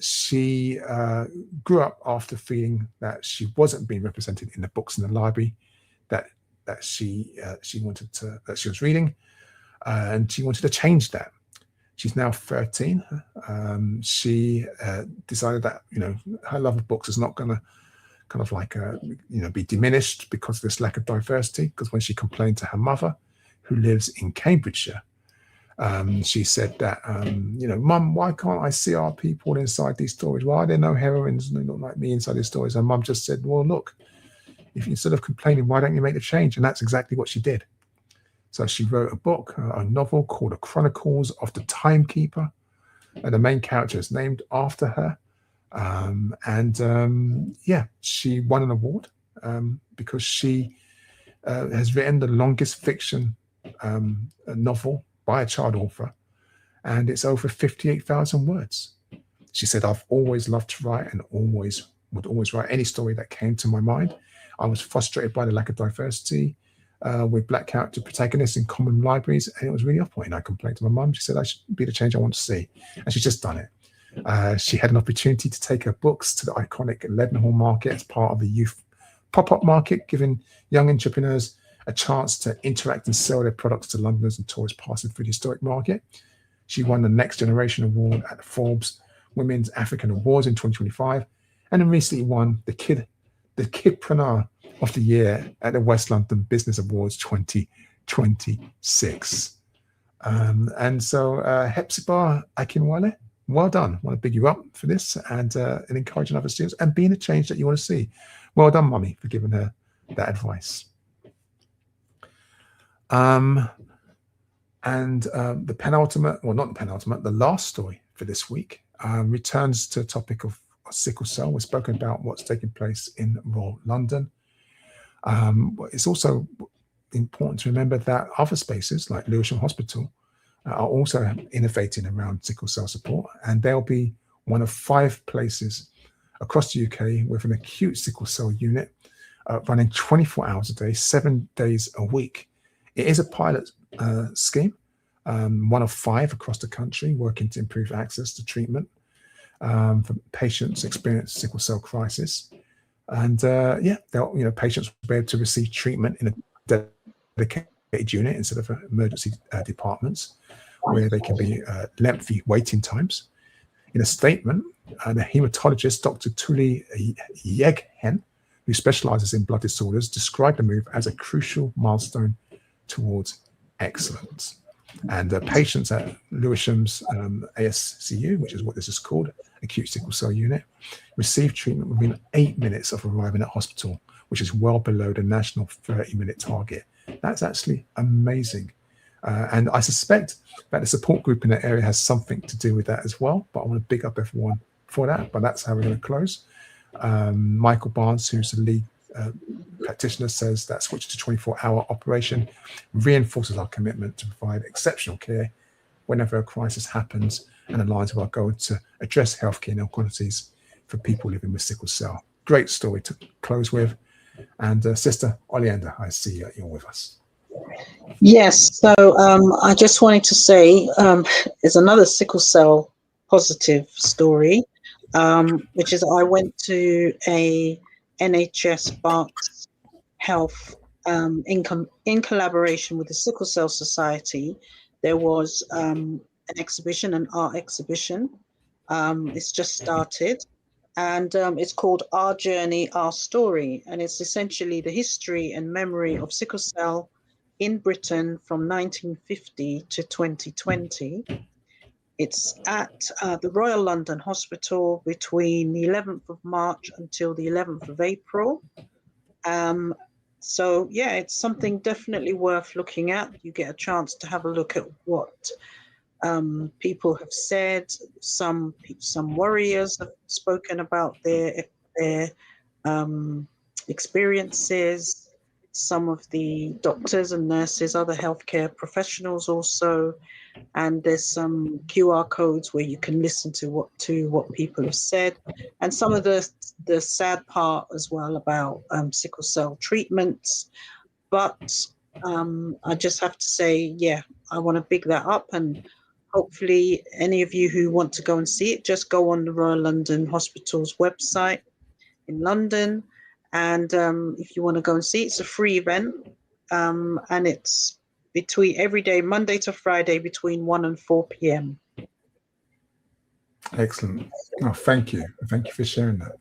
She grew up after feeling that she wasn't being represented in the books in the library that she was reading, and she wanted to change that. She's now 13. She decided that her love of books is not going to be diminished because of this lack of diversity. Because when she complained to her mother, who lives in Cambridgeshire, she said that Mum, why can't I see our people inside these stories? Why are there no heroines who look like me inside these stories? And Mum just said, well, look, if instead of complaining, why don't you make the change? And that's exactly what she did. So she wrote a book, a novel called The Chronicles of the Timekeeper, and the main character is named after her. She won an award because she has written the longest fiction novel by a child author, and it's over 58,000 words. She said, I've always loved to write and would always write any story that came to my mind. I was frustrated by the lack of diversity with Black character protagonists in common libraries, and it was really off-putting. I complained to my mum. She said I should be the change I want to see, and she's just done it. She had an opportunity to take her books to the iconic Leadenhall Market as part of the youth pop-up market, giving young entrepreneurs a chance to interact and sell their products to Londoners and tourists passing through the historic market. She won the Next Generation Award at the Forbes Women's African Awards in 2025, and then recently won the Kidpreneur of the Year at the West London Business Awards 2026. Hepzibah Akinwale, well done. I want to big you up for this and encouraging other students and being the change that you want to see. Well done, Mummy, for giving her that advice. The last story for this week returns to the topic of sickle cell. We've spoken about what's taking place in Royal London. It's also important to remember that other spaces like Lewisham Hospital are also innovating around sickle cell support, and they'll be one of 5 places across the UK with an acute sickle cell unit running 24 hours a day, 7 days a week. It is a pilot scheme, one of 5 across the country, working to improve access to treatment for patients experiencing sickle cell crisis. And patients will be able to receive treatment in a dedicated unit instead of emergency departments, where they can be lengthy waiting times. In a statement, the hematologist, Dr. Tuli Yeghen, who specializes in blood disorders, described the move as a crucial milestone towards excellence. And patients at Lewisham's ASCU, which is what this is called, acute sickle cell unit, received treatment within 8 minutes of arriving at hospital, which is well below the national 30-minute target. That's actually amazing. And I suspect that the support group in that area has something to do with that as well. But I want to big up everyone for that. But that's how we're going to close. Michael Barnes, who's the lead practitioner, says that switch to 24-hour operation reinforces our commitment to provide exceptional care whenever a crisis happens and aligns with our goal to address healthcare inequalities for people living with sickle cell. Great story to close with. And Sister Oleander, I see you're with us. Yes, so I just wanted to say there's another sickle cell positive story, which is I went to a NHS Berks Health in collaboration with the Sickle Cell Society. There was an exhibition, an art exhibition. It's just started. And it's called Our Journey, Our Story. And it's essentially the history and memory of sickle cell in Britain from 1950 to 2020. It's at the Royal London Hospital between the 11th of March until the 11th of April. So, yeah, it's something definitely worth looking at. You get a chance to have a look at what people have said. Some warriors have spoken about their experiences. Some of the doctors and nurses, other healthcare professionals also, and there's some QR codes where you can listen to what people have said, and some of the sad part as well about sickle cell treatments. But I just have to say, yeah, I want to big that up, and hopefully any of you who want to go and see it, just go on the Royal London Hospital's website in London. And if you want to go and see it, it's a free event. And it's between every day, Monday to Friday, between 1 and 4 p.m. Excellent. Oh, thank you. Thank you for sharing that.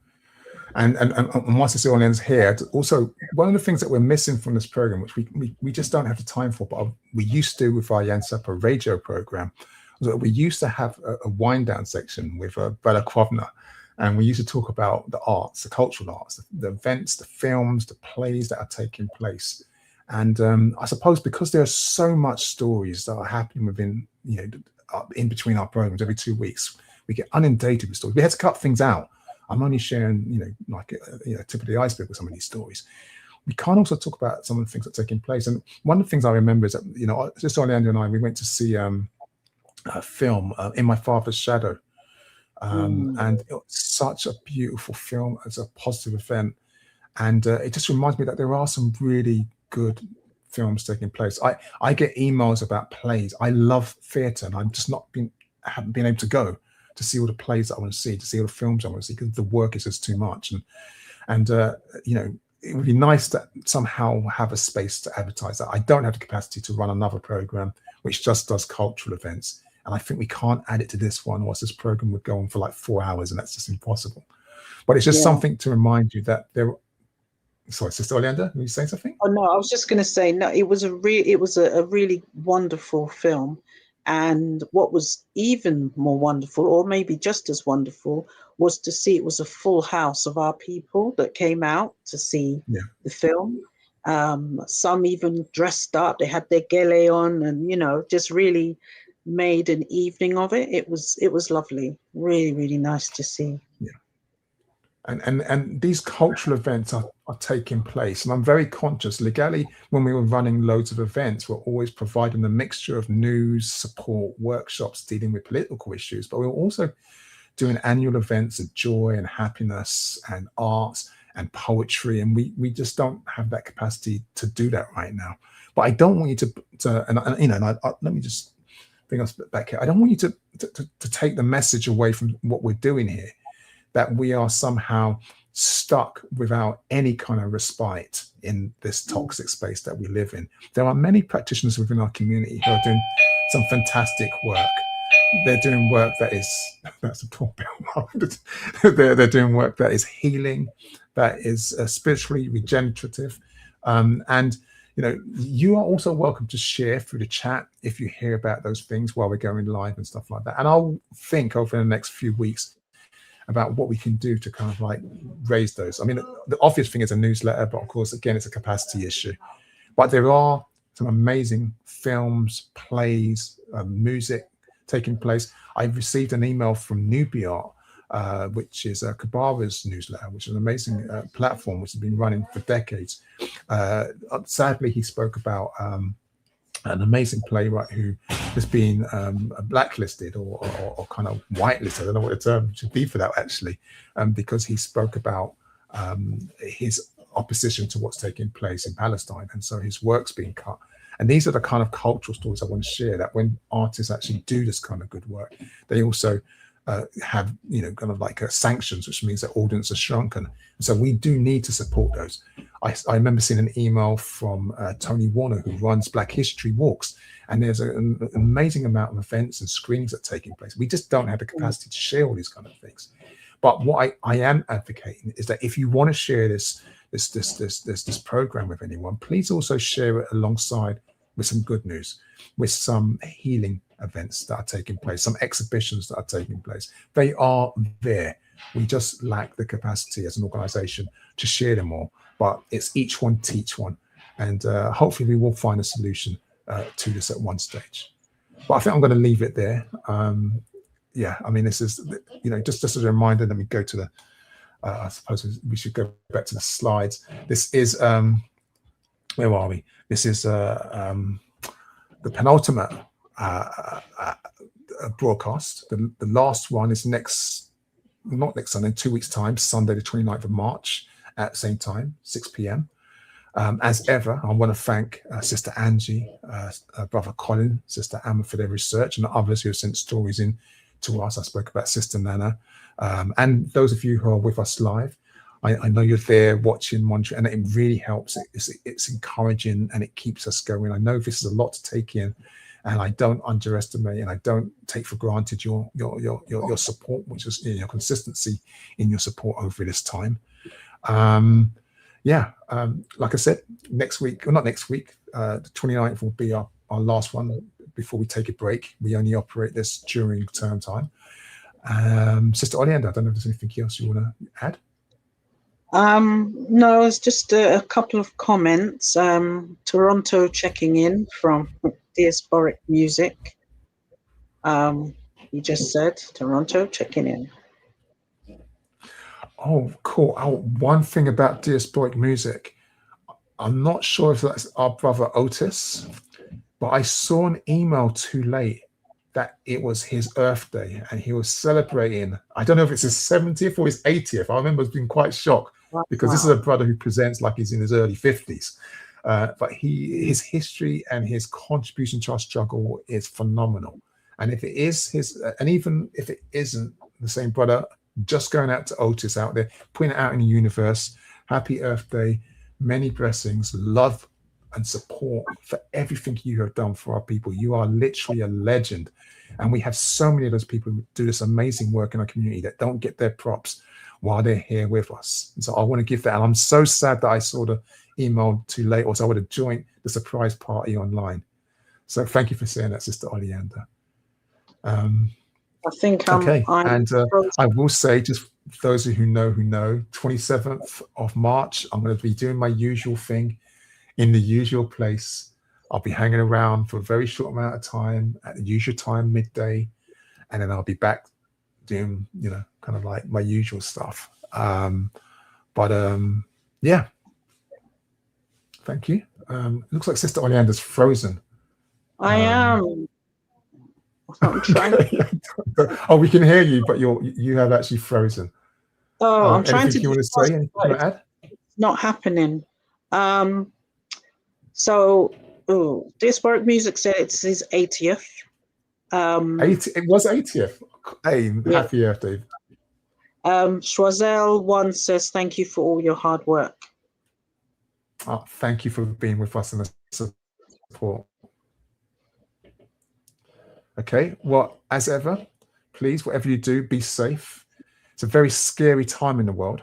And whilst I see Oleander's here, also one of the things that we're missing from this program, which we just don't have the time for, but we used to with our Yansapa radio program, was that we used to have a wind down section with Bella Krovna, and we used to talk about the arts, the cultural arts, the events, the films, the plays that are taking place. And I suppose because there are so much stories that are happening within, in between our programs every 2 weeks, we get inundated with stories. We had to cut things out. I'm only sharing, tip of the iceberg with some of these stories. We can't also talk about some of the things that are taking place. And one of the things I remember is that, just Oleander and I, we went to see a film, In My Father's Shadow. And it was such a beautiful film. It's a positive event. And it just reminds me that there are some really good films taking place. I get emails about plays. I love theatre, and I'm just haven't been able to go to see all the plays that I want to see all the films I want to see, because the work is just too much. And it would be nice to somehow have a space to advertise that. I don't have the capacity to run another program which just does cultural events. And I think we can't add it to this one, or else this program would go on for like 4 hours, and that's just impossible. But it's just something to remind you that there. Sorry, Sister Oleander, were you saying something? Oh no, I was just going to say, no, it was a really wonderful film. And what was even more wonderful, or maybe just as wonderful, was to see it was a full house of our people that came out to see the film. Some even dressed up, they had their gele on, and just really made an evening of it. It was lovely, really, really nice to see. Yeah. And these cultural events are taking place, and I'm very conscious. Legally, when we were running loads of events, we're always providing a mixture of news, support, workshops dealing with political issues, but we were also doing annual events of joy and happiness and arts and poetry, and we just don't have that capacity to do that right now. But I don't want you to let me just bring us back here. I don't want you to take the message away from what we're doing here, that we are somehow stuck without any kind of respite in this toxic space that we live in. There are many practitioners within our community who are doing some fantastic work. They're doing work that is, that's a poor bill. They're doing work that is healing, that is spiritually regenerative. And you are also welcome to share through the chat if you hear about those things while we're going live and stuff like that. And I'll think over the next few weeks about what we can do to kind of like raise those. I mean, the obvious thing is a newsletter, but of course, again, it's a capacity issue. But there are some amazing films, plays, music taking place. I received an email from Nubia, which is Kabara's newsletter, which is an amazing platform which has been running for decades. Sadly, he spoke about an amazing playwright who has been blacklisted or kind of whitelisted. I don't know what the term should be for that, actually, because he spoke about his opposition to what's taking place in Palestine, and so his work's being cut. And these are the kind of cultural stories I want to share, that when artists actually do this kind of good work, they also have, you know, kind of like sanctions, which means that audience are shrunken. And so we do need to support those. I remember seeing an email from Tony Warner, who runs Black History Walks, and there's an amazing amount of events and screenings that are taking place. We just don't have the capacity to share all these kind of things. But what I am advocating is that if you want to share this program with anyone, please also share it alongside with some good news, with some healing events that are taking place, some exhibitions that are taking place. They are there. We just lack the capacity as an organization to share them all. But it's each one teach one. And hopefully we will find a solution to this at one stage. But I think I'm going to leave it there. Yeah, I mean, this is, you know, just as a reminder, let me go to the, I suppose we should go back to the slides. This is, where are we? This is the penultimate broadcast. The last one is not next Sunday, in 2 weeks' time, Sunday the 29th of March at the same time, 6 p.m. As ever, I want to thank Sister Angie, Brother Colin, Sister Emma for their research, and others who have sent stories in to us. I spoke about Sister Nana, and those of you who are with us live. I know you're there watching, monitoring, and it really helps. It's encouraging and it keeps us going. I know this is a lot to take in, and I don't underestimate and I don't take for granted your support, which is, you know, your consistency in your support over this time. Like I said, next week, or not next week, the 29th will be our last one before we take a break. We only operate this during term time. Sister Oleander, I don't know if there's anything else you want to add. No, it's just a couple of comments. Toronto checking in from Diasporic Music. You just said Toronto checking in. Oh, cool. Oh, one thing about Diasporic Music, I'm not sure if that's our brother Otis, but I saw an email too late that it was his Earth Day and he was celebrating. I don't know if it's his 70th or his 80th. I remember being quite shocked because this is a brother who presents like he's in his early 50s. But his history and his contribution to our struggle is phenomenal. And if it is his, and even if it isn't the same brother, just going out to Otis out there, putting it out in the universe. Happy Earth Day, many blessings, love and support for everything you have done for our people. You are literally a legend. And we have so many of those people who do this amazing work in our community that don't get their props while they're here with us. And so I want to give that. And I'm so sad that I saw the email too late, or so I would have joined the surprise party online. So thank you for saying that, Sister Oleander. I think okay, and I will say, just those who know, 27th of March, I'm going to be doing my usual thing in the usual place. I'll be hanging around for a very short amount of time at the usual time, midday, and then I'll be back doing, you know, kind of like my usual stuff. Yeah, thank you. It looks like Sister Oleander's frozen. I am. I'm trying to... Oh, we can hear you, but you have actually frozen. Oh, I'm trying to... You want to say? Anything you want to add? It's not happening. So, Diasporic Music said it's his 80th. It was 80th. Hey, yeah. Happy Earth Day. Schwazel one says, thank you for all your hard work. Oh, thank you for being with us and the support. Okay, well, as ever, please, whatever you do, be safe. It's a very scary time in the world.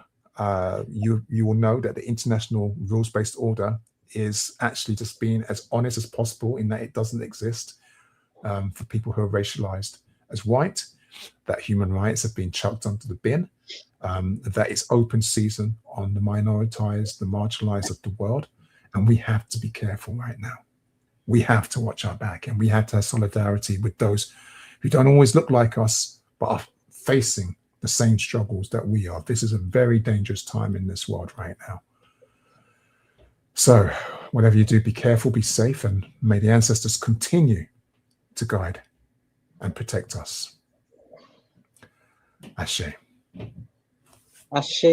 You will know that the international rules-based order is actually just being as honest as possible in that it doesn't exist for people who are racialized as white. that human rights have been chucked onto the bin, that it's open season on the minoritized, the marginalized of the world. And we have to be careful right now. We have to watch our back, and we have to have solidarity with those who don't always look like us, but are facing the same struggles that we are. This is a very dangerous time in this world right now. So whatever you do, be careful, be safe, and may the ancestors continue to guide and protect us. Ashe. Ashe.